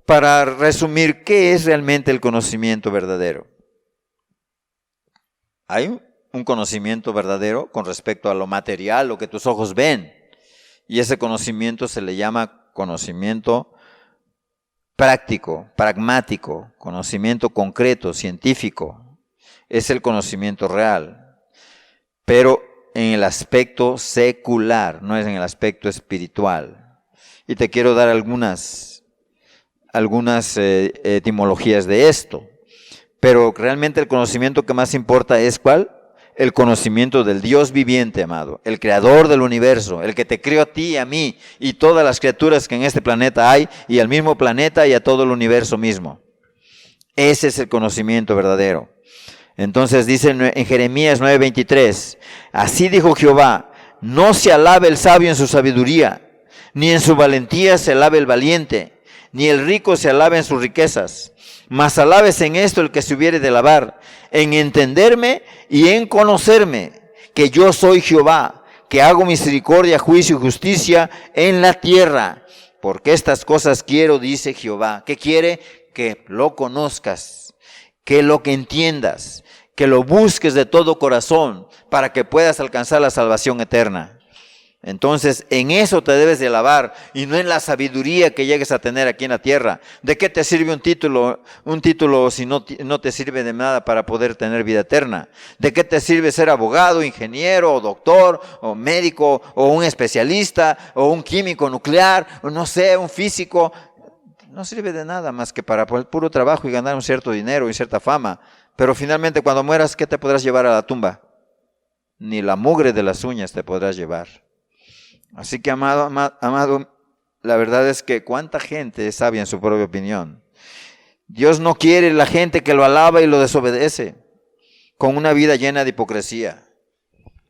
para resumir, ¿qué es realmente el conocimiento verdadero? Hay un conocimiento verdadero con respecto a lo material, lo que tus ojos ven. Y ese conocimiento se le llama conocimiento práctico, pragmático, conocimiento concreto, científico. Es el conocimiento real. Pero en el aspecto secular, no es en el aspecto espiritual. Y te quiero dar algunas etimologías de esto. Pero realmente el conocimiento que más importa es ¿cuál? El conocimiento del Dios viviente, amado, el creador del universo, el que te creó a ti y a mí y todas las criaturas que en este planeta hay y al mismo planeta y a todo el universo mismo. Ese es el conocimiento verdadero. Entonces dice en Jeremías 9:23, así dijo Jehová, no se alabe el sabio en su sabiduría, ni en su valentía se alabe el valiente, ni el rico se alabe en sus riquezas, mas alabes en esto el que se hubiere de alabar, en entenderme y en conocerme, que yo soy Jehová, que hago misericordia, juicio y justicia en la tierra, porque estas cosas quiero, dice Jehová. ¿Qué quiere? Que lo conozcas, que lo que entiendas, que lo busques de todo corazón, para que puedas alcanzar la salvación eterna. Entonces, en eso te debes de alabar y no en la sabiduría que llegues a tener aquí en la tierra. ¿De qué te sirve un título si no te sirve de nada para poder tener vida eterna? ¿De qué te sirve ser abogado, ingeniero, o doctor, o médico, o un especialista, o un químico nuclear, o no sé, un físico? No sirve de nada más que para el puro trabajo y ganar un cierto dinero y cierta fama. Pero finalmente cuando mueras, ¿qué te podrás llevar a la tumba? Ni la mugre de las uñas te podrás llevar. Así que, amado, la verdad es que cuánta gente es sabia en su propia opinión. Dios no quiere la gente que lo alaba y lo desobedece, con una vida llena de hipocresía.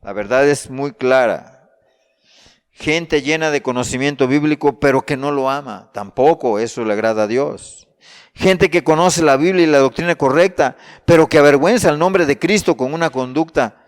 La verdad es muy clara. Gente llena de conocimiento bíblico, pero que no lo ama. Tampoco eso le agrada a Dios. Gente que conoce la Biblia y la doctrina correcta, pero que avergüenza el nombre de Cristo con una conducta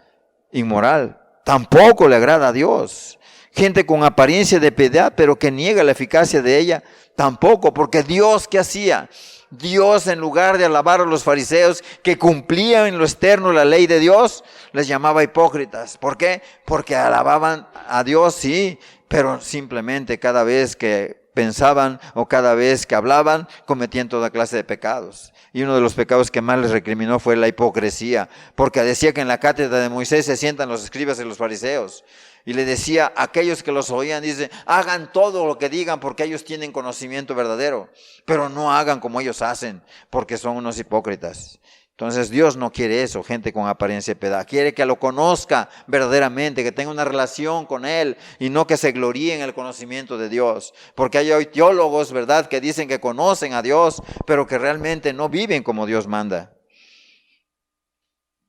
inmoral. Tampoco le agrada a Dios. Gente con apariencia de piedad, pero que niega la eficacia de ella. Tampoco, porque Dios, ¿qué hacía? Dios, en lugar de alabar a los fariseos que cumplían en lo externo la ley de Dios, les llamaba hipócritas. ¿Por qué? Porque alababan a Dios, sí, pero simplemente cada vez que pensaban o cada vez que hablaban, cometían toda clase de pecados. Y uno de los pecados que más les recriminó fue la hipocresía, porque decía que en la cátedra de Moisés se sientan los escribas y los fariseos. Y le decía a aquellos que los oían, dice, hagan todo lo que digan porque ellos tienen conocimiento verdadero, pero no hagan como ellos hacen, porque son unos hipócritas. Entonces Dios no quiere eso, gente con apariencia de piedad. Quiere que lo conozca verdaderamente, que tenga una relación con Él y no que se gloríe en el conocimiento de Dios. Porque hay teólogos, ¿verdad?, que dicen que conocen a Dios, pero que realmente no viven como Dios manda.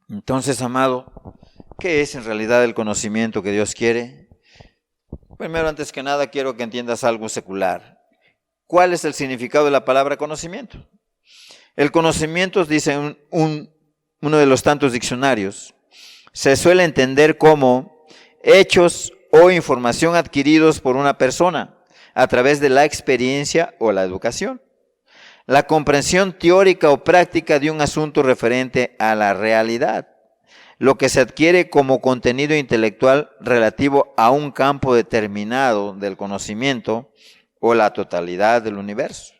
Entonces, amado, ¿qué es en realidad el conocimiento que Dios quiere? Primero, antes que nada, quiero que entiendas algo secular. ¿Cuál es el significado de la palabra conocimiento? El conocimiento, dice uno de los tantos diccionarios, se suele entender como hechos o información adquiridos por una persona a través de la experiencia o la educación. La comprensión teórica o práctica de un asunto referente a la realidad. Lo que se adquiere como contenido intelectual relativo a un campo determinado del conocimiento o la totalidad del universo.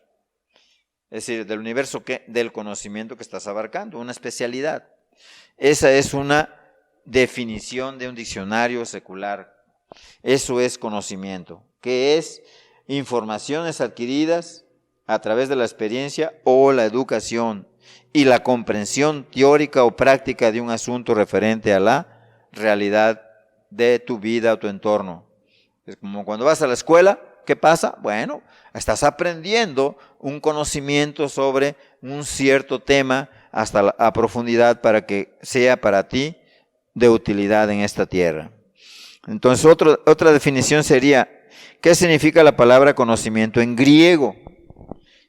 Es decir, del universo del conocimiento que estás abarcando, una especialidad. Esa es una definición de un diccionario secular. Eso es conocimiento, que es informaciones adquiridas a través de la experiencia o la educación y la comprensión teórica o práctica de un asunto referente a la realidad de tu vida o tu entorno. Es como cuando vas a la escuela, ¿qué pasa? Bueno, estás aprendiendo un conocimiento sobre un cierto tema hasta a profundidad para que sea para ti de utilidad en esta tierra. Entonces, otra definición sería, ¿qué significa la palabra conocimiento en griego?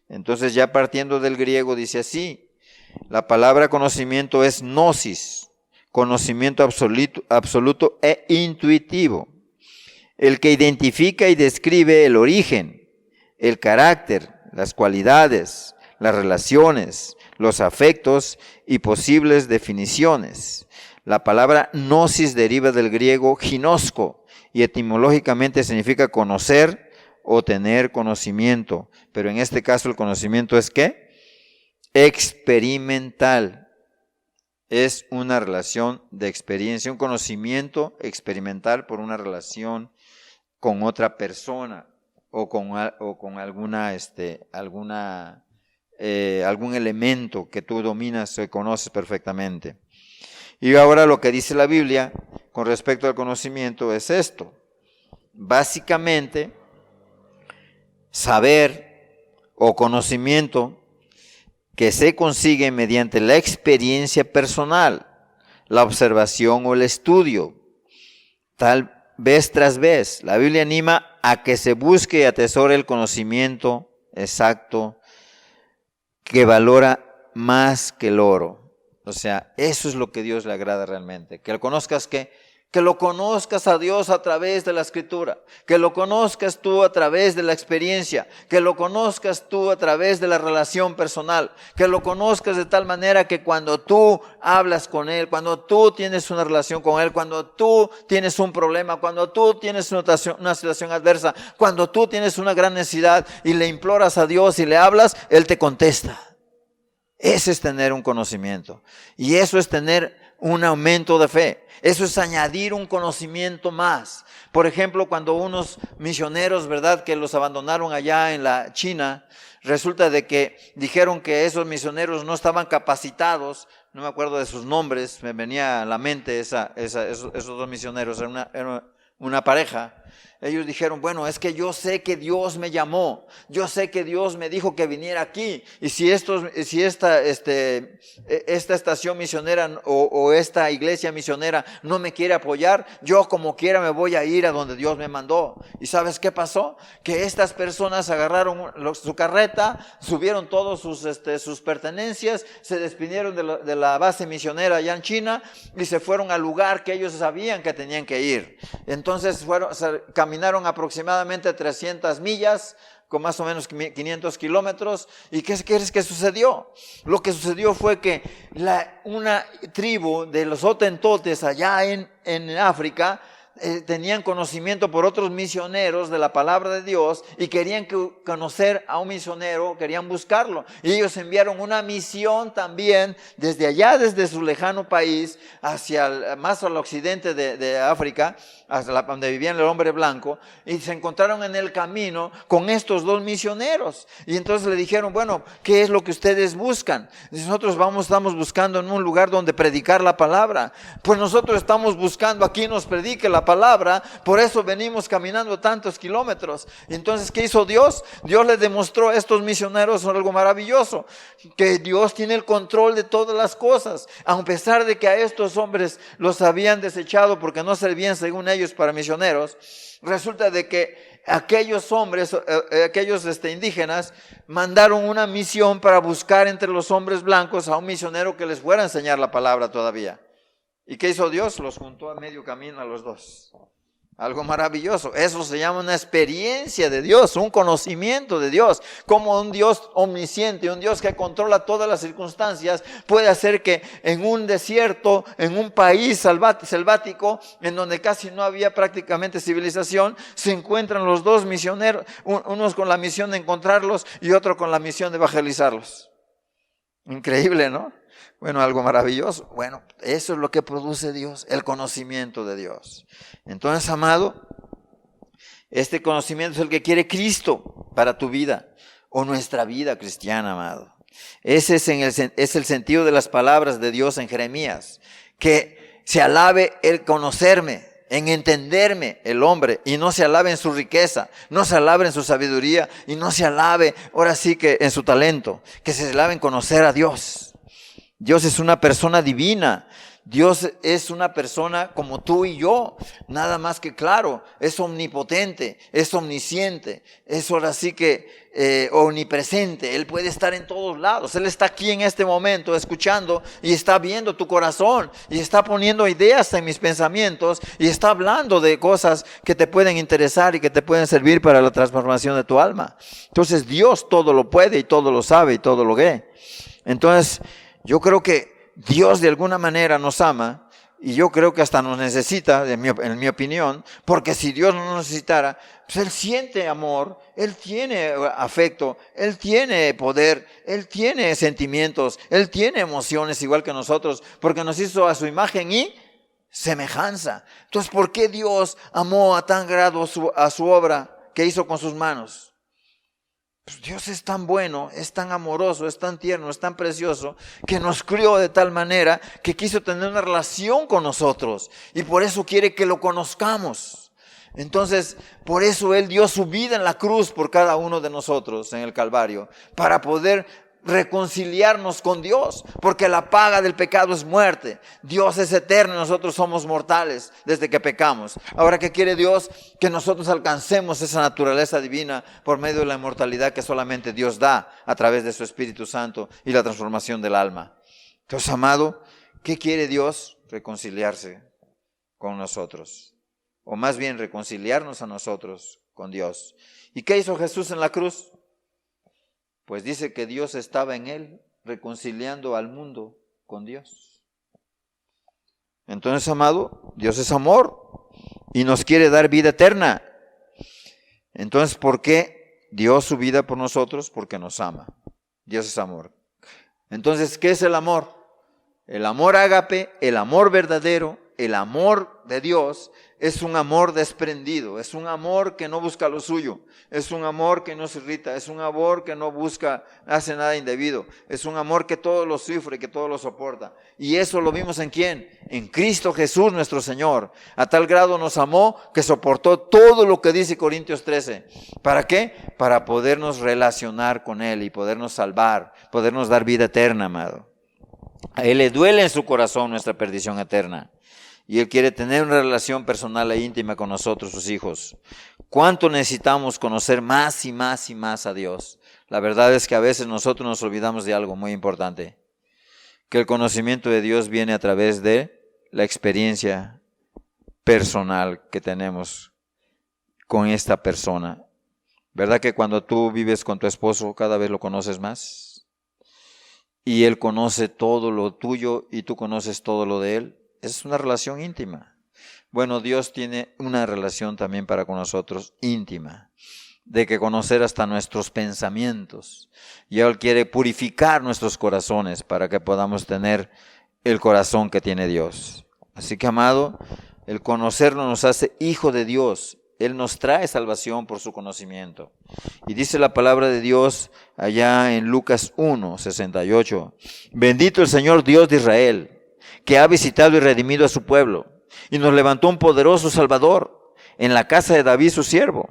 Entonces, ya partiendo del griego, dice así, la palabra conocimiento es gnosis, conocimiento absoluto e intuitivo. El que identifica y describe el origen, el carácter, las cualidades, las relaciones, los afectos y posibles definiciones. La palabra gnosis deriva del griego ginosko y etimológicamente significa conocer o tener conocimiento. Pero en este caso el conocimiento es ¿qué? Experimental. Es una relación de experiencia, un conocimiento experimental por una relación con otra persona o con algún elemento que tú dominas o conoces perfectamente. Y ahora lo que dice la Biblia con respecto al conocimiento es esto. Básicamente, saber o conocimiento que se consigue mediante la experiencia personal, la observación o el estudio, tal vez tras vez. La Biblia anima a que se busque y atesore el conocimiento exacto que valora más que el oro. O sea, eso es lo que Dios le agrada realmente. Que lo conozcas, que lo conozcas a Dios a través de la Escritura, que lo conozcas tú a través de la experiencia, que lo conozcas tú a través de la relación personal, que lo conozcas de tal manera que cuando tú hablas con Él, cuando tú tienes una relación con Él, cuando tú tienes un problema, cuando tú tienes una situación adversa, cuando tú tienes una gran necesidad y le imploras a Dios y le hablas, Él te contesta. Ese es tener un conocimiento y eso es tener un aumento de fe. Eso es añadir un conocimiento más. Por ejemplo, cuando unos misioneros, ¿verdad?, que los abandonaron allá en la China, resulta de que dijeron que esos misioneros no estaban capacitados, no me acuerdo de sus nombres, me venía a la mente esos dos misioneros, era una pareja, ellos dijeron, bueno, es que yo sé que Dios me llamó, yo sé que Dios me dijo que viniera aquí, y si esta estación misionera o esta iglesia misionera no me quiere apoyar, yo como quiera me voy a ir a donde Dios me mandó. ¿Y sabes qué pasó? Que estas personas agarraron su carreta, subieron todos sus pertenencias, se despidieron de la base misionera allá en China y se fueron al lugar que ellos sabían que tenían que ir. Entonces caminaron aproximadamente 300 millas, con más o menos 500 kilómetros. ¿Y qué crees que sucedió? Lo que sucedió fue que una tribu de los Hotentotes allá en África tenían conocimiento por otros misioneros de la palabra de Dios y querían conocer a un misionero, querían buscarlo. Y ellos enviaron una misión también desde allá, desde su lejano país, más al occidente de África, hasta donde vivía el hombre blanco, y se encontraron en el camino con estos dos misioneros. Y entonces le dijeron, bueno, ¿qué es lo que ustedes buscan? Nosotros estamos buscando en un lugar donde predicar la palabra. Pues nosotros estamos buscando a quien nos predique la palabra, por eso venimos caminando tantos kilómetros. Y entonces, ¿qué hizo Dios? Dios les demostró a estos misioneros algo maravilloso, que Dios tiene el control de todas las cosas, a pesar de que a estos hombres los habían desechado porque no servían según ellos para misioneros. Resulta de que aquellos hombres, aquellos indígenas, mandaron una misión para buscar entre los hombres blancos a un misionero que les fuera a enseñar la palabra todavía. ¿Y qué hizo Dios? Los juntó a medio camino a los dos. Algo maravilloso. Eso se llama una experiencia de Dios, un conocimiento de Dios. Como un Dios omnisciente, un Dios que controla todas las circunstancias, puede hacer que en un desierto, en un país selvático, en donde casi no había prácticamente civilización, se encuentran los dos misioneros, unos con la misión de encontrarlos y otro con la misión de evangelizarlos. Increíble, ¿no? Bueno, algo maravilloso. Bueno, eso es lo que produce Dios, el conocimiento de Dios. Entonces, amado, este conocimiento es el que quiere Cristo para tu vida o nuestra vida cristiana, amado. Ese es el sentido de las palabras de Dios en Jeremías, que se alabe el conocerme, en entenderme el hombre, y no se alabe en su riqueza, no se alabe en su sabiduría, y no se alabe, ahora sí que en su talento, que se alabe en conocer a Dios. Dios es una persona divina, Dios es una persona como tú y yo, nada más que claro, es omnipotente, es omnisciente, es ahora sí que omnipresente. Él puede estar en todos lados, Él está aquí en este momento escuchando y está viendo tu corazón y está poniendo ideas en mis pensamientos y está hablando de cosas que te pueden interesar y que te pueden servir para la transformación de tu alma. Entonces Dios todo lo puede y todo lo sabe y todo lo ve. Entonces yo creo que Dios de alguna manera nos ama y yo creo que hasta nos necesita, en mi opinión, porque si Dios no nos necesitara, pues Él siente amor, Él tiene afecto, Él tiene poder, Él tiene sentimientos, Él tiene emociones igual que nosotros, porque nos hizo a su imagen y semejanza. Entonces, ¿por qué Dios amó a tan grado a su obra que hizo con sus manos? Pues Dios es tan bueno, es tan amoroso, es tan tierno, es tan precioso, que nos crió de tal manera que quiso tener una relación con nosotros y por eso quiere que lo conozcamos. Entonces, por eso Él dio su vida en la cruz por cada uno de nosotros en el Calvario, para poder reconciliarnos con Dios, porque la paga del pecado es muerte. Dios es eterno y nosotros somos mortales desde que pecamos. Ahora, ¿qué quiere Dios? Que nosotros alcancemos esa naturaleza divina por medio de la inmortalidad que solamente Dios da a través de su Espíritu Santo y la transformación del alma. Entonces, amado, ¿qué quiere Dios? Reconciliarse con nosotros, o más bien reconciliarnos a nosotros con Dios. ¿Y qué hizo Jesús en la cruz? Pues dice que Dios estaba en Él reconciliando al mundo con Dios. Entonces, amado, Dios es amor y nos quiere dar vida eterna. Entonces, ¿por qué dio su vida por nosotros? Porque nos ama. Dios es amor. Entonces, ¿qué es el amor? El amor ágape, el amor verdadero, el amor de Dios es un amor desprendido, es un amor que no busca lo suyo, es un amor que no se irrita, es un amor que no hace nada indebido, es un amor que todo lo sufre, que todo lo soporta. Y eso lo vimos ¿en quién? En Cristo Jesús nuestro Señor. A tal grado nos amó que soportó todo lo que dice Corintios 13. ¿Para qué? Para podernos relacionar con Él y podernos salvar, podernos dar vida eterna, amado. A Él le duele en su corazón nuestra perdición eterna. Y Él quiere tener una relación personal e íntima con nosotros, sus hijos. ¿Cuánto necesitamos conocer más y más y más a Dios? La verdad es que a veces nosotros nos olvidamos de algo muy importante. Que el conocimiento de Dios viene a través de la experiencia personal que tenemos con esta persona. ¿Verdad que cuando tú vives con tu esposo cada vez lo conoces más? Y él conoce todo lo tuyo y tú conoces todo lo de él. Es una relación íntima. Bueno, Dios tiene una relación también para con nosotros íntima, de que conocer hasta nuestros pensamientos. Y Él quiere purificar nuestros corazones para que podamos tener el corazón que tiene Dios. Así que, amado, el conocerlo nos hace hijo de Dios. Él nos trae salvación por su conocimiento. Y dice la palabra de Dios allá en Lucas 1:68. Bendito el Señor Dios de Israel, que ha visitado y redimido a su pueblo, y nos levantó un poderoso Salvador en la casa de David su siervo.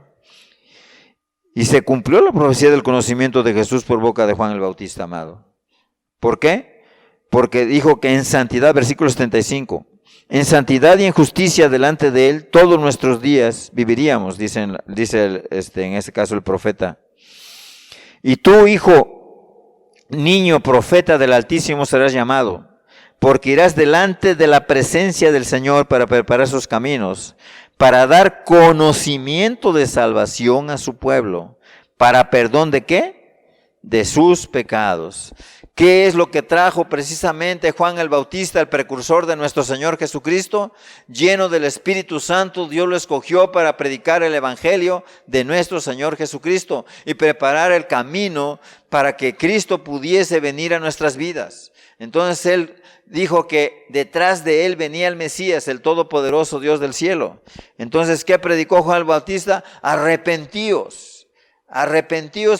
Y se cumplió la profecía del conocimiento de Jesús por boca de Juan el Bautista, amado. ¿Por qué? Porque dijo que en santidad, versículo 75, en santidad y en justicia delante de Él todos nuestros días viviríamos, dice en este caso el profeta. Y tú, hijo, niño, profeta del Altísimo serás llamado, porque irás delante de la presencia del Señor para preparar sus caminos, para dar conocimiento de salvación a su pueblo, para perdón ¿de qué? De sus pecados. ¿Qué es lo que trajo precisamente Juan el Bautista, el precursor de nuestro Señor Jesucristo? Lleno del Espíritu Santo, Dios lo escogió para predicar el Evangelio de nuestro Señor Jesucristo y preparar el camino para que Cristo pudiese venir a nuestras vidas. Entonces Él dijo que detrás de Él venía el Mesías, el todopoderoso Dios del cielo. Entonces, ¿qué predicó Juan el Bautista? Arrepentíos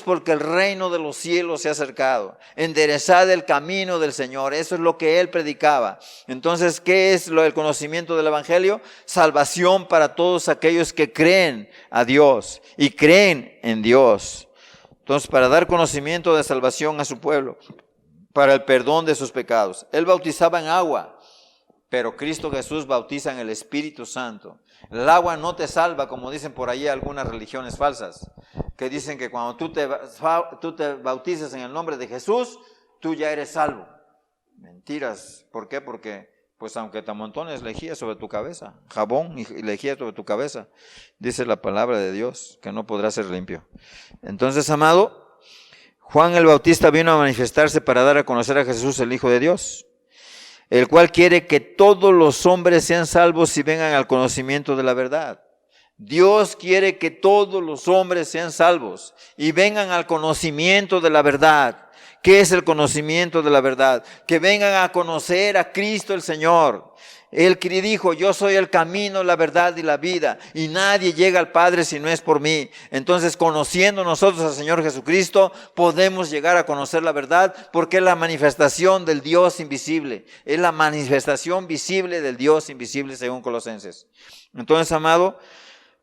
porque el reino de los cielos se ha acercado. Enderezad el camino del Señor. Eso es lo que Él predicaba. Entonces, ¿qué es el conocimiento del Evangelio? Salvación para todos aquellos que creen a Dios y creen en Dios. Entonces, para dar conocimiento de salvación a su pueblo, para el perdón de sus pecados. Él bautizaba en agua, pero Cristo Jesús bautiza en el Espíritu Santo. El agua no te salva, como dicen por ahí algunas religiones falsas, que dicen que cuando tú te bautizas en el nombre de Jesús, tú ya eres salvo. Mentiras. ¿Por qué? Porque pues aunque te amontones lejía sobre tu cabeza, jabón y lejía sobre tu cabeza, dice la palabra de Dios que no podrá ser limpio. Entonces, amado, Juan el Bautista vino a manifestarse para dar a conocer a Jesús, el Hijo de Dios, el cual quiere que todos los hombres sean salvos y vengan al conocimiento de la verdad. Dios quiere que todos los hombres sean salvos y vengan al conocimiento de la verdad. ¿Qué es el conocimiento de la verdad? Que vengan a conocer a Cristo el Señor. Él dijo, yo soy el camino, la verdad y la vida, y nadie llega al Padre si no es por mí. Entonces, conociendo nosotros al Señor Jesucristo, podemos llegar a conocer la verdad, porque es la manifestación del Dios invisible. Es la manifestación visible del Dios invisible, según Colosenses. Entonces, amado,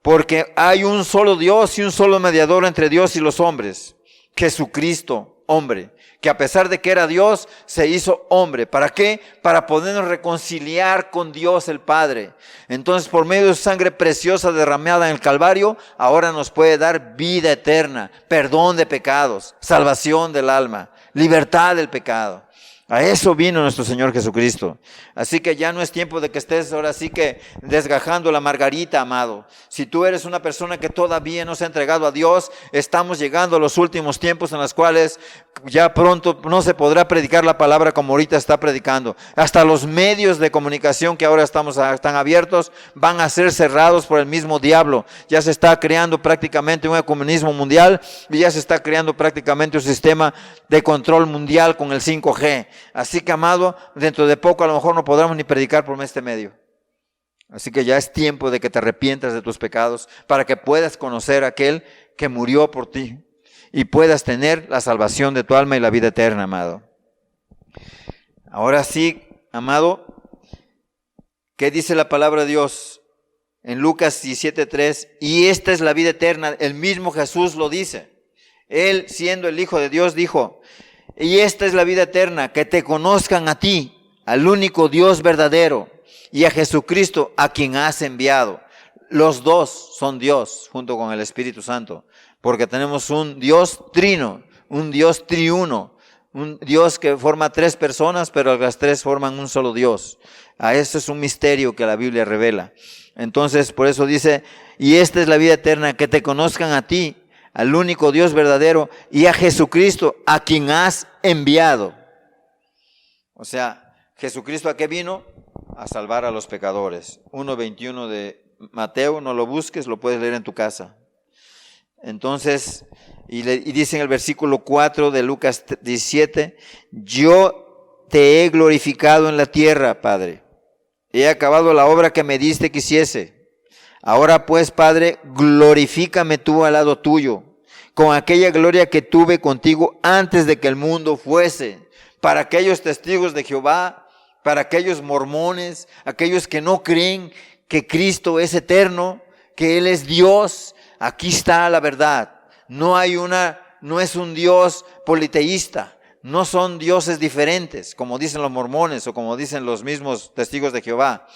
porque hay un solo Dios y un solo mediador entre Dios y los hombres, Jesucristo, hombre, que a pesar de que era Dios, se hizo hombre. ¿Para qué? Para podernos reconciliar con Dios el Padre. Entonces, por medio de su sangre preciosa derramada en el Calvario, ahora nos puede dar vida eterna, perdón de pecados, salvación del alma, libertad del pecado. A eso vino nuestro Señor Jesucristo. Así que ya no es tiempo de que estés ahora sí que desgajando la margarita, amado. Si tú eres una persona que todavía no se ha entregado a Dios, estamos llegando a los últimos tiempos en los cuales ya pronto no se podrá predicar la palabra como ahorita está predicando. Hasta los medios de comunicación que ahora están abiertos van a ser cerrados por el mismo diablo. Ya se está creando prácticamente un ecumenismo mundial y ya se está creando prácticamente un sistema de control mundial con el 5G. Así que, amado, dentro de poco a lo mejor no podremos ni predicar por este medio. Así que ya es tiempo de que te arrepientas de tus pecados para que puedas conocer a aquel que murió por ti y puedas tener la salvación de tu alma y la vida eterna, amado. Ahora sí, amado, ¿qué dice la palabra de Dios? En Lucas 17:3, y esta es la vida eterna, el mismo Jesús lo dice. Él, siendo el Hijo de Dios, dijo, y esta es la vida eterna, que te conozcan a ti, al único Dios verdadero, y a Jesucristo, a quien has enviado. Los dos son Dios, junto con el Espíritu Santo, porque tenemos un Dios trino, un Dios triuno, un Dios que forma tres personas, pero las tres forman un solo Dios. A eso es un misterio que la Biblia revela. Entonces, por eso dice, y esta es la vida eterna, que te conozcan a ti, al único Dios verdadero, y a Jesucristo, a quien has enviado. O sea, ¿Jesucristo a qué vino? A salvar a los pecadores. 1:21 de Mateo, no lo busques, lo puedes leer en tu casa. Entonces, y dice en el versículo 4 de Lucas 17, yo te he glorificado en la tierra, Padre. He acabado la obra que me diste que hiciese. Ahora pues, Padre, glorifícame tú al lado tuyo, con aquella gloria que tuve contigo antes de que el mundo fuese. Para aquellos testigos de Jehová, para aquellos mormones, aquellos que no creen que Cristo es eterno, que Él es Dios, aquí está la verdad. No es un Dios politeísta. No son dioses diferentes, como dicen los mormones o como dicen los mismos testigos de Jehová.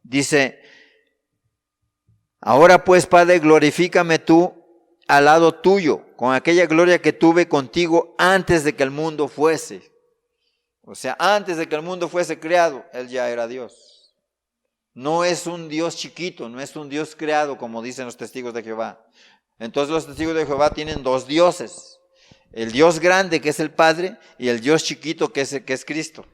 Dice, ahora pues, Padre, glorifícame tú al lado tuyo, con aquella gloria que tuve contigo antes de que el mundo fuese. O sea, antes de que el mundo fuese creado, Él ya era Dios. No es un Dios chiquito, no es un Dios creado, como dicen los testigos de Jehová. Entonces los testigos de Jehová tienen dos dioses. El Dios grande, que es el Padre, y el Dios chiquito, que es Cristo.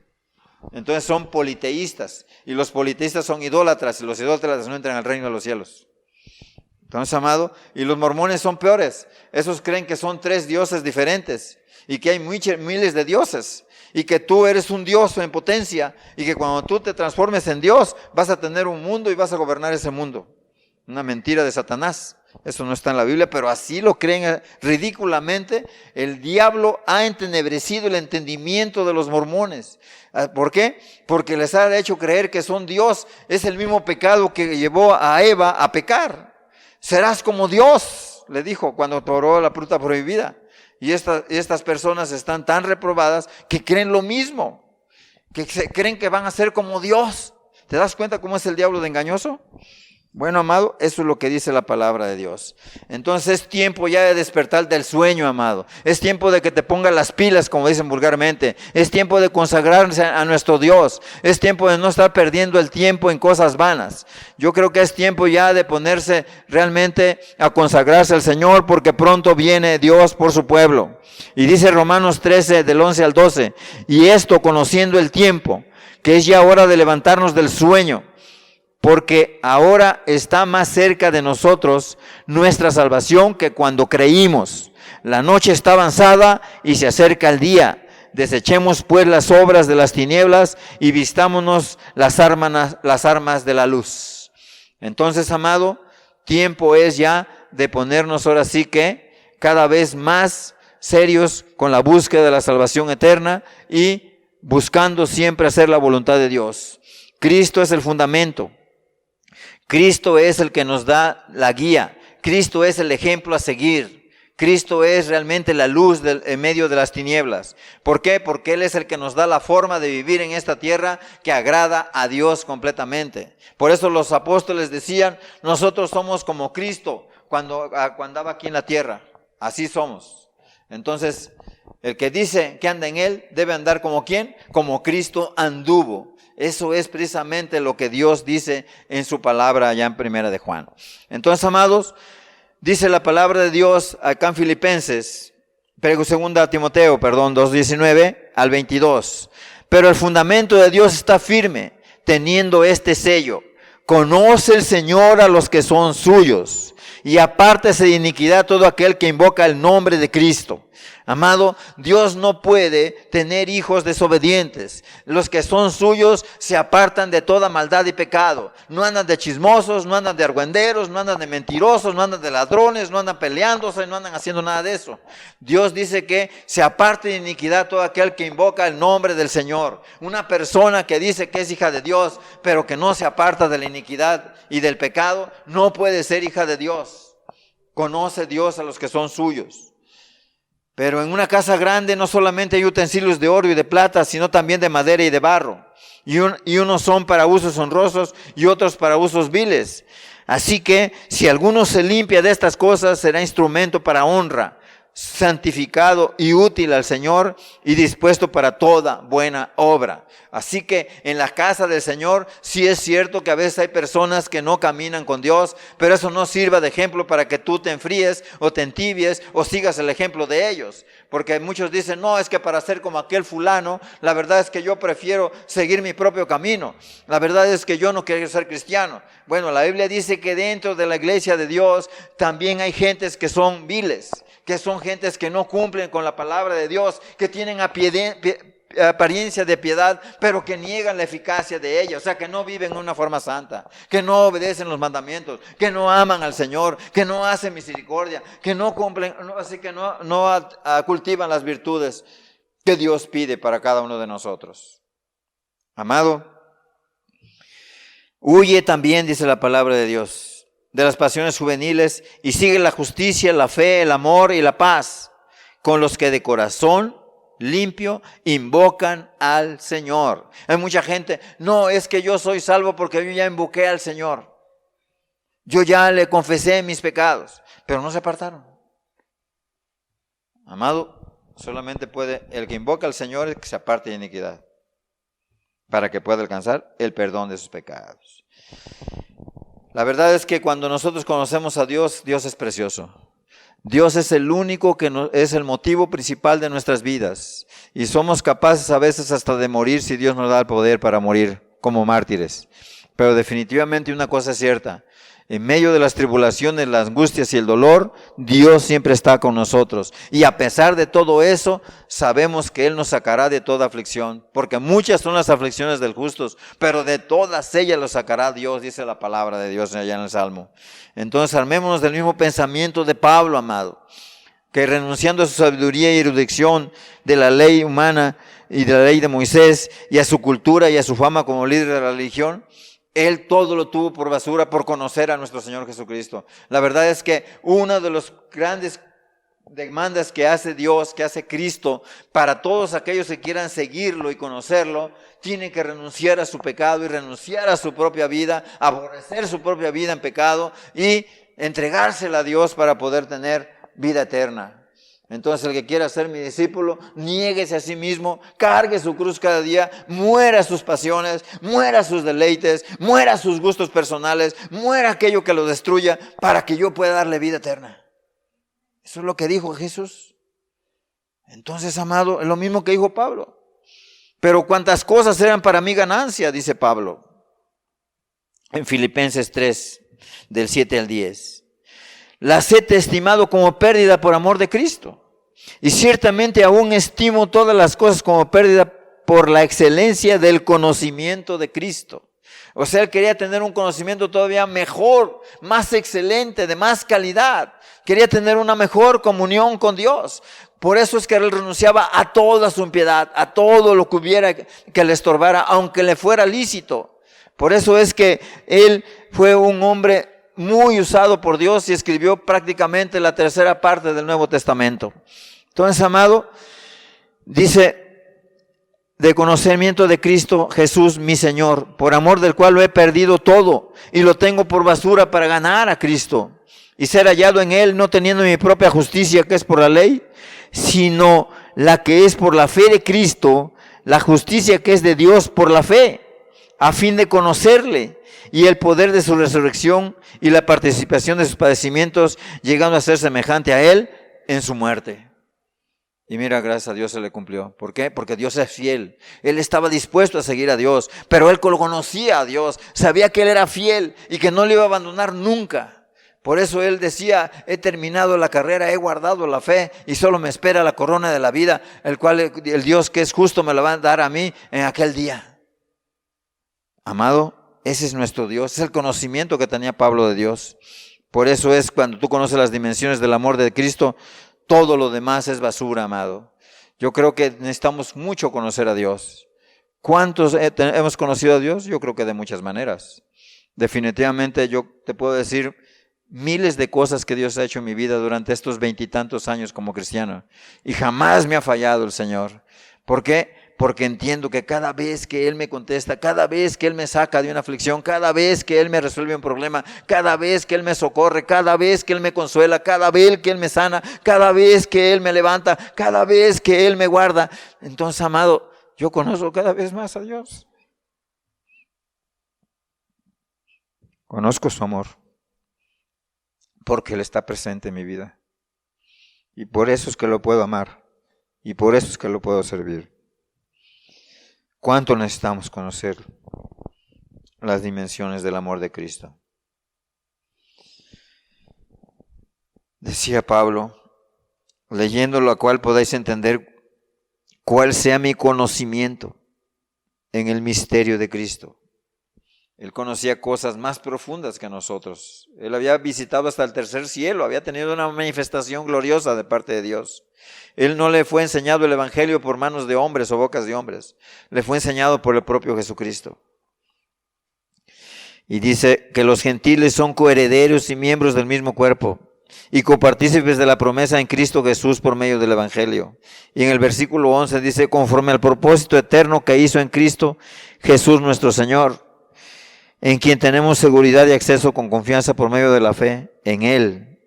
Entonces son politeístas, y los politeístas son idólatras, y los idólatras no entran al reino de los cielos. Entonces, amado, y los mormones son peores. Esos creen que son tres dioses diferentes, y que hay miles de dioses, y que tú eres un Dios en potencia, y que cuando tú te transformes en Dios, vas a tener un mundo y vas a gobernar ese mundo. Una mentira de Satanás. Eso no está en la Biblia, pero así lo creen ridículamente. El diablo ha entenebrecido el entendimiento de los mormones. ¿Por qué? Porque les ha hecho creer que son Dios. Es el mismo pecado que llevó a Eva a pecar. Serás como Dios, le dijo cuando tomó la fruta prohibida. Y estas personas están tan reprobadas que creen lo mismo. Que creen que van a ser como Dios. ¿Te das cuenta cómo es el diablo de engañoso? Bueno, amado, eso es lo que dice la palabra de Dios. Entonces es tiempo ya de despertar del sueño, amado. Es tiempo de que te pongas las pilas, como dicen vulgarmente. Es tiempo de consagrarse a nuestro Dios. Es tiempo de no estar perdiendo el tiempo en cosas vanas. Yo creo que es tiempo ya de ponerse realmente a consagrarse al Señor, porque pronto viene Dios por su pueblo. Y dice Romanos 13, del 11 al 12, y esto conociendo el tiempo, que es ya hora de levantarnos del sueño, porque ahora está más cerca de nosotros nuestra salvación que cuando creímos. La noche está avanzada y se acerca el día. Desechemos pues las obras de las tinieblas y vistámonos las armas de la luz. Entonces, amado, tiempo es ya de ponernos ahora sí que cada vez más serios con la búsqueda de la salvación eterna y buscando siempre hacer la voluntad de Dios. Cristo es el fundamento. Cristo es el que nos da la guía. Cristo es el ejemplo a seguir. Cristo es realmente la luz en medio de las tinieblas. ¿Por qué? Porque Él es el que nos da la forma de vivir en esta tierra que agrada a Dios completamente. Por eso los apóstoles decían, nosotros somos como Cristo cuando andaba aquí en la tierra. Así somos. Entonces, el que dice que anda en Él debe andar como ¿quién? Como Cristo anduvo. Eso es precisamente lo que Dios dice en su palabra allá en Primera de Juan. Entonces, amados, dice la palabra de Dios acá en Filipenses, segunda Timoteo, 2:19 al 22. Pero el fundamento de Dios está firme, teniendo este sello. Conoce el Señor a los que son suyos, y apártese de iniquidad todo aquel que invoca el nombre de Cristo. Amado, Dios no puede tener hijos desobedientes. Los que son suyos se apartan de toda maldad y pecado. No andan de chismosos, no andan de argüenderos, no andan de mentirosos, no andan de ladrones, no andan peleándose, no andan haciendo nada de eso. Dios dice que se aparte de iniquidad todo aquel que invoca el nombre del Señor. Una persona que dice que es hija de Dios, pero que no se aparta de la iniquidad y del pecado, no puede ser hija de Dios. Conoce Dios a los que son suyos. Pero en una casa grande no solamente hay utensilios de oro y de plata, sino también de madera y de barro. Y unos son para usos honrosos y otros para usos viles. Así que si alguno se limpia de estas cosas, será instrumento para honra, santificado y útil al Señor y dispuesto para toda buena obra. Así que en la casa del Señor sí es cierto que a veces hay personas que no caminan con Dios, pero eso no sirva de ejemplo para que tú te enfríes o te entibies o sigas el ejemplo de ellos. Porque muchos dicen, no, es que para ser como aquel fulano, la verdad es que yo prefiero seguir mi propio camino. La verdad es que yo no quiero ser cristiano. Bueno, la Biblia dice que dentro de la iglesia de Dios también hay gentes que son viles, que son gentes que no cumplen con la palabra de Dios, que tienen apariencia de piedad, pero que niegan la eficacia de ella, o sea, que no viven en una forma santa, que no obedecen los mandamientos, que no aman al Señor, que no hacen misericordia, que no cumplen, así que no cultivan las virtudes que Dios pide para cada uno de nosotros. Amado, huye también, dice la palabra de Dios, de las pasiones juveniles y sigue la justicia, la fe, el amor y la paz con los que de corazón limpio invocan al Señor. Hay mucha gente, no, es que yo soy salvo porque yo ya invoqué al Señor. Yo ya le confesé mis pecados, pero no se apartaron. Amado, solamente puede el que invoca al Señor es que se aparte de iniquidad para que pueda alcanzar el perdón de sus pecados. La verdad es que cuando nosotros conocemos a Dios, Dios es precioso. Dios es el único que es el motivo principal de nuestras vidas. Y somos capaces a veces hasta de morir si Dios nos da el poder para morir como mártires. Pero definitivamente una cosa es cierta. En medio de las tribulaciones, las angustias y el dolor, Dios siempre está con nosotros. Y a pesar de todo eso, sabemos que Él nos sacará de toda aflicción. Porque muchas son las aflicciones del justo, pero de todas ellas los sacará Dios, dice la palabra de Dios allá en el Salmo. Entonces armémonos del mismo pensamiento de Pablo, amado, que renunciando a su sabiduría y erudición de la ley humana y de la ley de Moisés, y a su cultura y a su fama como líder de la religión, él todo lo tuvo por basura por conocer a nuestro Señor Jesucristo. La verdad es que una de las grandes demandas que hace Dios, que hace Cristo, para todos aquellos que quieran seguirlo y conocerlo, tienen que renunciar a su pecado y renunciar a su propia vida, aborrecer su propia vida en pecado y entregársela a Dios para poder tener vida eterna. Entonces el que quiera ser mi discípulo, niéguese a sí mismo, cargue su cruz cada día, muera sus pasiones, muera sus deleites, muera sus gustos personales, muera aquello que lo destruya para que yo pueda darle vida eterna. Eso es lo que dijo Jesús. Entonces, amado, es lo mismo que dijo Pablo. Pero cuantas cosas eran para mí ganancia, dice Pablo, en Filipenses 3, del 7 al 10. Las he estimado como pérdida por amor de Cristo. Y ciertamente aún estimo todas las cosas como pérdida por la excelencia del conocimiento de Cristo. O sea, él quería tener un conocimiento todavía mejor, más excelente, de más calidad. Quería tener una mejor comunión con Dios. Por eso es que él renunciaba a toda su impiedad, a todo lo que hubiera que le estorbara, aunque le fuera lícito. Por eso es que él fue un hombre muy usado por Dios y escribió prácticamente la tercera parte del Nuevo Testamento. Entonces, amado, dice, de conocimiento de Cristo Jesús, mi Señor, por amor del cual lo he perdido todo y lo tengo por basura para ganar a Cristo y ser hallado en Él, no teniendo mi propia justicia que es por la ley, sino la que es por la fe de Cristo, la justicia que es de Dios por la fe, a fin de conocerle y el poder de su resurrección y la participación de sus padecimientos, llegando a ser semejante a Él en su muerte. Y mira, gracias a Dios se le cumplió. ¿Por qué? Porque Dios es fiel. Él estaba dispuesto a seguir a Dios, pero él conocía a Dios, sabía que Él era fiel y que no le iba a abandonar nunca. Por eso él decía, he terminado la carrera, he guardado la fe y solo me espera la corona de la vida, el cual el Dios que es justo me la va a dar a mí en aquel día. Amado, ese es nuestro Dios, es el conocimiento que tenía Pablo de Dios. Por eso es cuando tú conoces las dimensiones del amor de Cristo, todo lo demás es basura, amado. Yo creo que necesitamos mucho conocer a Dios. ¿Cuántos hemos conocido a Dios? Yo creo que de muchas maneras. Definitivamente yo te puedo decir miles de cosas que Dios ha hecho en mi vida durante estos 20 y tantos años como cristiano. Y jamás me ha fallado el Señor. ¿Por qué? Porque entiendo que cada vez que Él me contesta, cada vez que Él me saca de una aflicción, cada vez que Él me resuelve un problema, cada vez que Él me socorre, cada vez que Él me consuela, cada vez que Él me sana, cada vez que Él me levanta, cada vez que Él me guarda. Entonces, amado, yo conozco cada vez más a Dios. Conozco su amor, porque Él está presente en mi vida. Y por eso es que lo puedo amar, y por eso es que lo puedo servir. ¿Cuánto necesitamos conocer las dimensiones del amor de Cristo? Decía Pablo, leyendo lo cual podáis entender cuál sea mi conocimiento en el misterio de Cristo. Él conocía cosas más profundas que nosotros. Él había visitado hasta el tercer cielo, había tenido una manifestación gloriosa de parte de Dios. Él no le fue enseñado el evangelio por manos de hombres o bocas de hombres. Le fue enseñado por el propio Jesucristo. Y dice que los gentiles son coherederos y miembros del mismo cuerpo y copartícipes de la promesa en Cristo Jesús por medio del evangelio. Y en el versículo 11 dice, conforme al propósito eterno que hizo en Cristo Jesús nuestro Señor, en quien tenemos seguridad y acceso con confianza por medio de la fe en Él.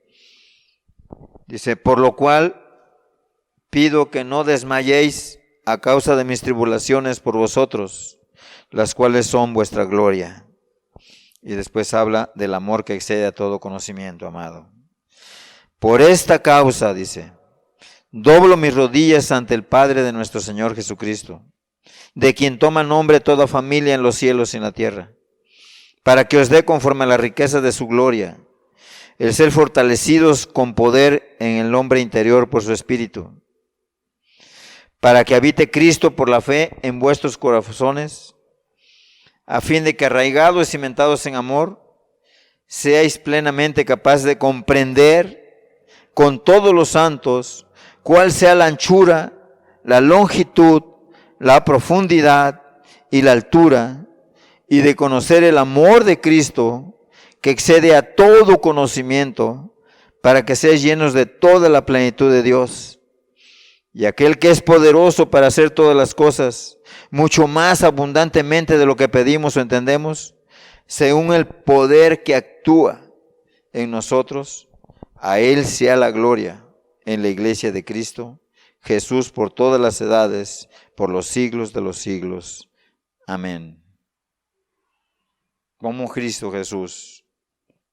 Dice, por lo cual pido que no desmayéis a causa de mis tribulaciones por vosotros, las cuales son vuestra gloria. Y después habla del amor que excede a todo conocimiento, amado. Por esta causa, dice, doblo mis rodillas ante el Padre de nuestro Señor Jesucristo, de quien toma nombre toda familia en los cielos y en la tierra, para que os dé conforme a la riqueza de su gloria, el ser fortalecidos con poder en el hombre interior por su Espíritu, para que habite Cristo por la fe en vuestros corazones, a fin de que arraigados y cimentados en amor, seáis plenamente capaces de comprender con todos los santos cuál sea la anchura, la longitud, la profundidad y la altura, y de conocer el amor de Cristo, que excede a todo conocimiento, para que seáis llenos de toda la plenitud de Dios. Y aquel que es poderoso para hacer todas las cosas, mucho más abundantemente de lo que pedimos o entendemos, según el poder que actúa en nosotros, a Él sea la gloria en la iglesia de Cristo, Jesús por todas las edades, por los siglos de los siglos. Amén. Cómo Cristo Jesús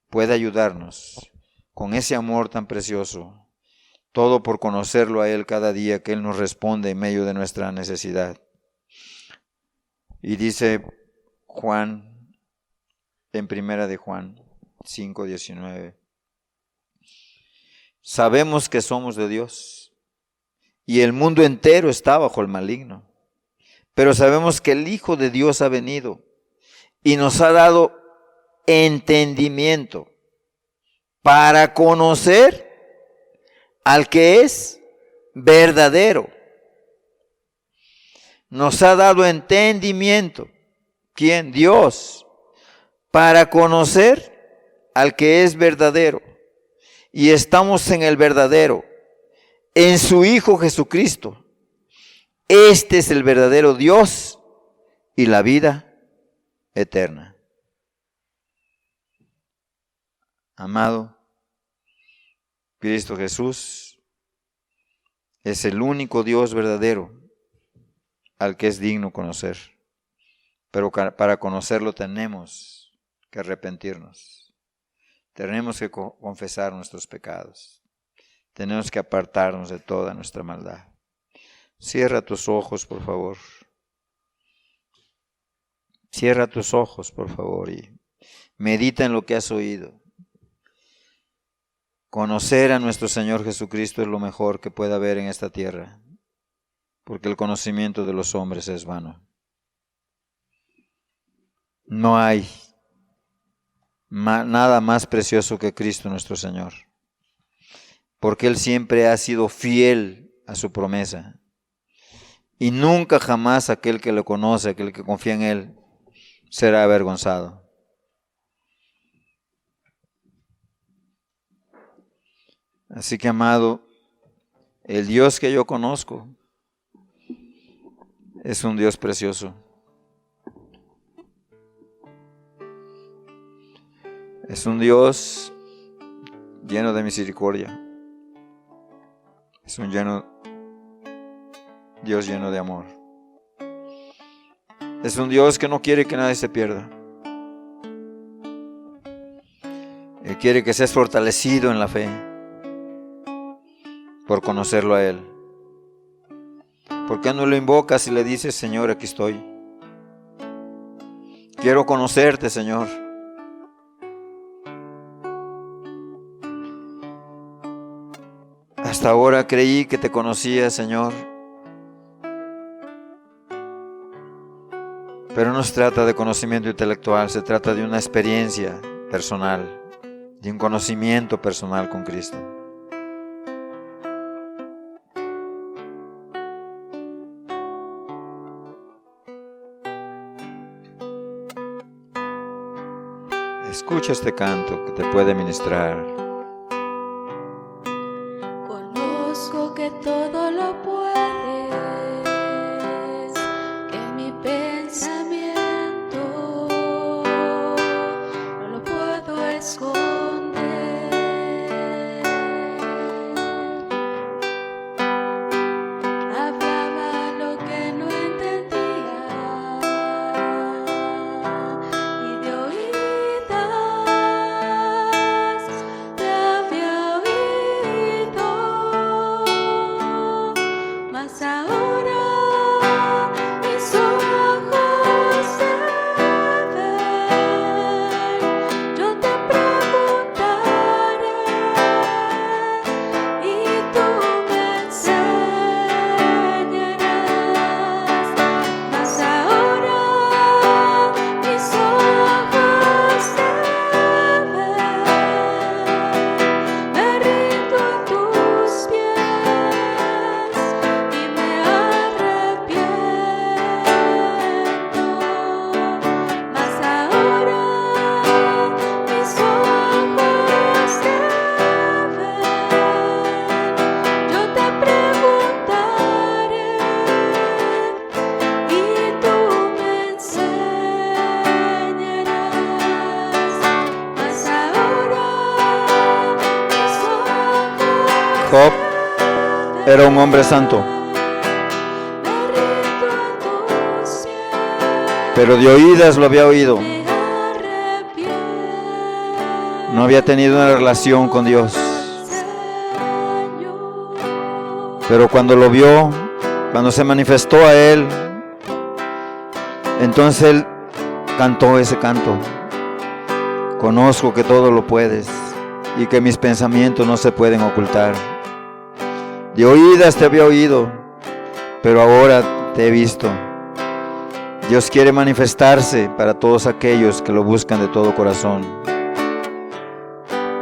puede ayudarnos con ese amor tan precioso, todo por conocerlo a Él cada día que Él nos responde en medio de nuestra necesidad. Y dice Juan, en primera de Juan 5:19, sabemos que somos de Dios y el mundo entero está bajo el maligno, pero sabemos que el Hijo de Dios ha venido y nos ha dado entendimiento para conocer al que es verdadero. Nos ha dado entendimiento. ¿Quién? Dios. Para conocer al que es verdadero. Y estamos en el verdadero, en su Hijo Jesucristo. Este es el verdadero Dios y la vida eterna. Amado, Cristo Jesús es el único Dios verdadero al que es digno conocer. Pero para conocerlo tenemos que arrepentirnos. Tenemos que confesar nuestros pecados. Tenemos que apartarnos de toda nuestra maldad. Cierra tus ojos, por favor. Cierra tus ojos, por favor, y medita en lo que has oído. Conocer a nuestro Señor Jesucristo es lo mejor que puede haber en esta tierra, porque el conocimiento de los hombres es vano. No hay nada más precioso que Cristo nuestro Señor, porque Él siempre ha sido fiel a su promesa, y nunca jamás aquel que lo conoce, aquel que confía en Él, será avergonzado. Así que, amado, el Dios que yo conozco es un Dios precioso. Es un Dios lleno de misericordia. Es un Dios lleno de amor. Es un Dios que no quiere que nadie se pierda. Él quiere que seas fortalecido en la fe por conocerlo a Él. ¿Por qué no lo invocas y le dices: Señor, aquí estoy? Quiero conocerte, Señor. Hasta ahora creí que te conocía, Señor. Pero no se trata de conocimiento intelectual, se trata de una experiencia personal, de un conocimiento personal con Cristo. Escucha este canto que te puede ministrar. Conozco que todo lo puedes, que mi pensamiento no lo puedo esconder. Hablaba lo que no entendía y de oídas te había oído, mas ahora mis ojos te ven. Yo te preguntaré y tú me enseñarás, mas ahora mis ojos te ven. Me rindo a tus pies y me arrepiento, mas ahora mis ojos te ven. Yo te preguntaré y tú me enseñarás, mas ahora mis ojos Job era un hombre santo, me rindo a tus pies. pero de oídas lo había oído. Me arrepiento, No había tenido una relación con Dios. Señor. Pero cuando lo vio, cuando se manifestó a él, entonces él cantó ese canto. Conozco que todo lo puedes y que mis pensamientos no se pueden ocultar. De oídas te había oído, pero ahora te he visto. Dios quiere manifestarse para todos aquellos que lo buscan de todo corazón.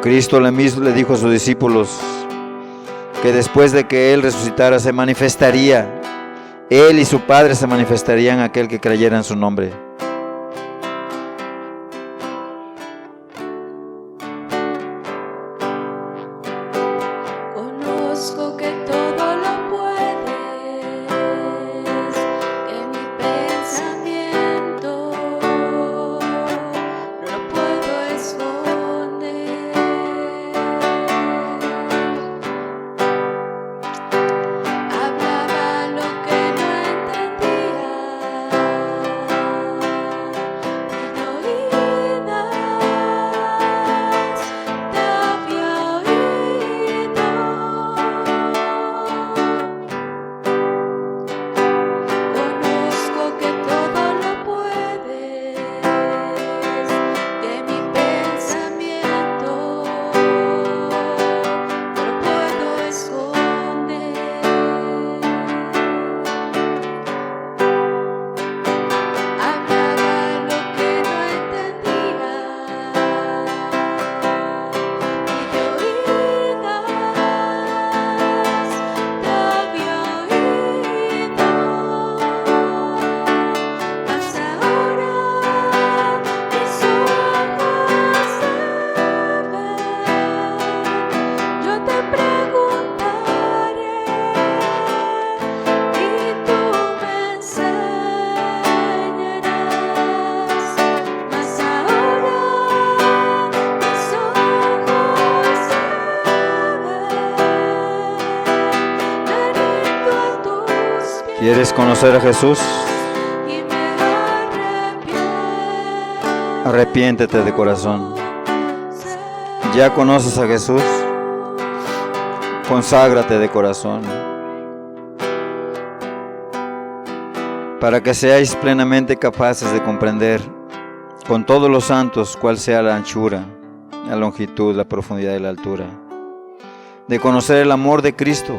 Cristo mismo le dijo a sus discípulos que después de que Él resucitara se manifestaría. Él y su Padre se manifestarían a aquel que creyera en su nombre. Conozco que todo lo puedes, que mi pensamiento no lo puedo esconder. Hablaba lo que no entendía ¿Quieres conocer a Jesús? y me arrepiento. Arrepiéntete de corazón. ¿Ya conoces a Jesús? Conságrate de corazón. Para que seáis plenamente capaces de comprender con todos los santos cuál sea la anchura, la longitud, la profundidad y la altura. De conocer el amor de Cristo,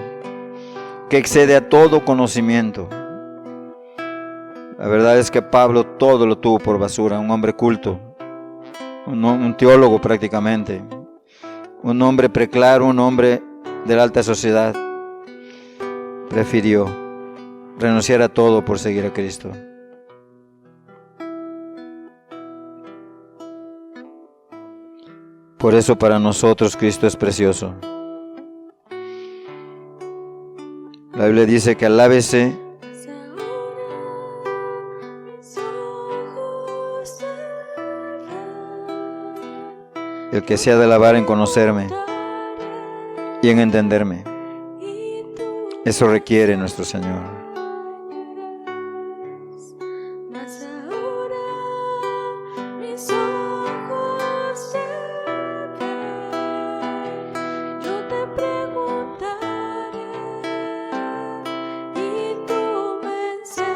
que excede a todo conocimiento. La verdad es que Pablo todo lo tuvo por basura, un hombre culto, un teólogo prácticamente, un hombre preclaro, un hombre de la alta sociedad, prefirió renunciar a todo por seguir a Cristo. Por eso para nosotros Cristo es precioso. La Biblia dice que alábese el que se ha de alabar en conocerme y en entenderme. Eso requiere nuestro Señor. Mas ahora mis ojos te ven, yo te preguntaré y tú me enseñarás.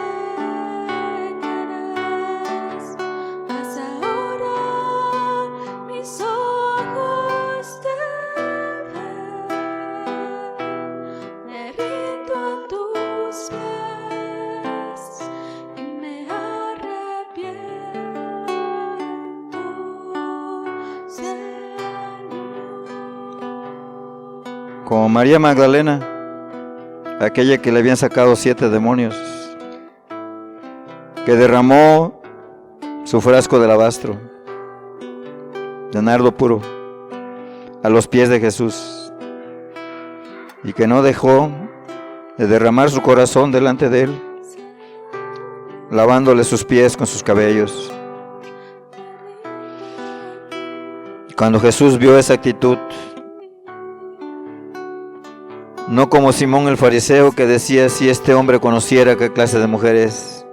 Mas ahora mis ojos te ven, me rindo a tus pies y me arrepiento, Señor. Como María Magdalena, aquella que le habían sacado 7 demonios, que derramó su frasco de alabastro, de nardo puro, a los pies de Jesús, y que no dejó de derramar su corazón delante de él, lavándole sus pies con sus cabellos. Cuando Jesús vio esa actitud, no como Simón el fariseo que decía: si este hombre conociera qué clase de mujer es.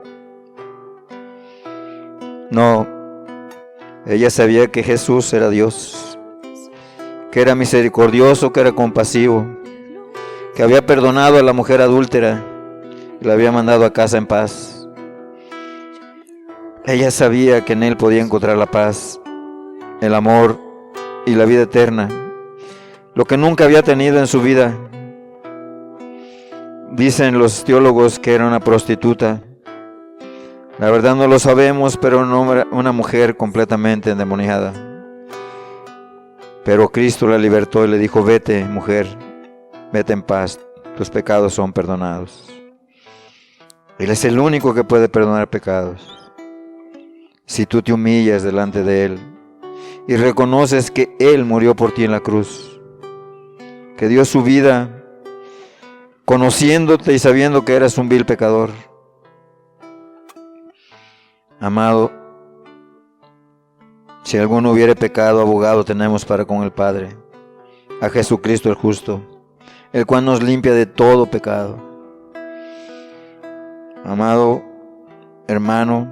No, ella sabía que Jesús era Dios, que era misericordioso, que era compasivo, que había perdonado a la mujer adúltera y la había mandado a casa en paz. Ella sabía que en él podía encontrar la paz, el amor y la vida eterna, lo que nunca había tenido en su vida. Dicen los teólogos que era una prostituta. La verdad no lo sabemos, pero una mujer completamente endemoniada. Pero Cristo la libertó y le dijo: vete, mujer, vete en paz, tus pecados son perdonados. Él es el único que puede perdonar pecados. Si tú te humillas delante de Él y reconoces que Él murió por ti en la cruz, que dio su vida conociéndote y sabiendo que eras un vil pecador. Amado, si alguno hubiere pecado, abogado tenemos para con el Padre, a Jesucristo el justo, el cual nos limpia de todo pecado. Amado hermano,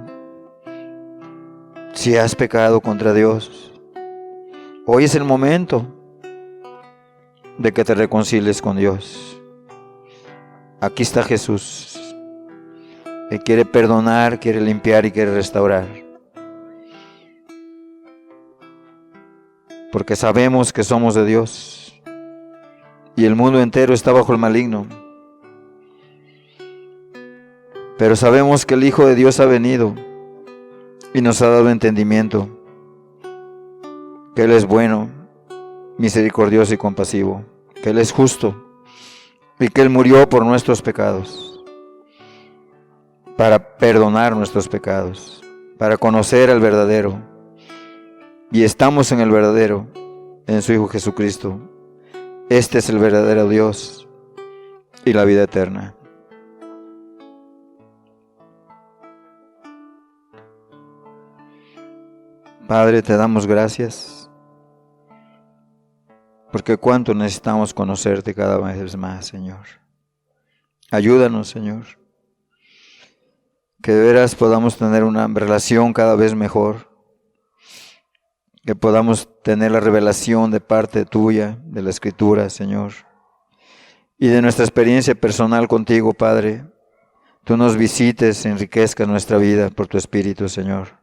si has pecado contra Dios, hoy es el momento de que te reconcilies con Dios. Aquí está Jesús. Él quiere perdonar, quiere limpiar y quiere restaurar. Porque sabemos que somos de Dios y el mundo entero está bajo el maligno. Pero sabemos que el Hijo de Dios ha venido y nos ha dado entendimiento, que Él es bueno, misericordioso y compasivo, que Él es justo y que Él murió por nuestros pecados, para perdonar nuestros pecados, para conocer al verdadero. Y estamos en el verdadero, en su Hijo Jesucristo. Este es el verdadero Dios y la vida eterna. Padre, te damos gracias, porque cuánto necesitamos conocerte cada vez más, Señor. Ayúdanos, Señor, Que de veras podamos tener una relación cada vez mejor, que podamos tener la revelación de parte tuya, de la Escritura, Señor, y de nuestra experiencia personal contigo, Padre. Tú nos visites, enriquezcas nuestra vida por tu Espíritu, Señor.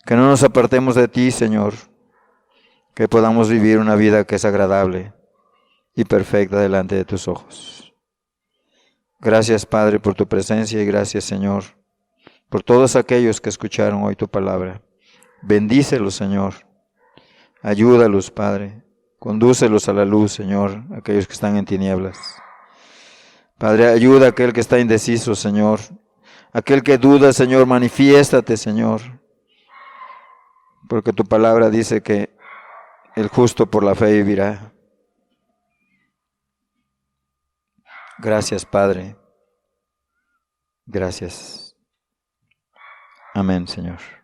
Que no nos apartemos de ti, Señor, que podamos vivir una vida que es agradable y perfecta delante de tus ojos. Gracias, Padre, por tu presencia y gracias, Señor, por todos aquellos que escucharon hoy tu palabra. Bendícelos, Señor. Ayúdalos, Padre. Condúcelos a la luz, Señor, aquellos que están en tinieblas. Padre, ayuda a aquel que está indeciso, Señor. Aquel que duda, Señor, manifiéstate, Señor. Porque tu palabra dice que el justo por la fe vivirá. Gracias, Padre. Gracias. Amén, Señor.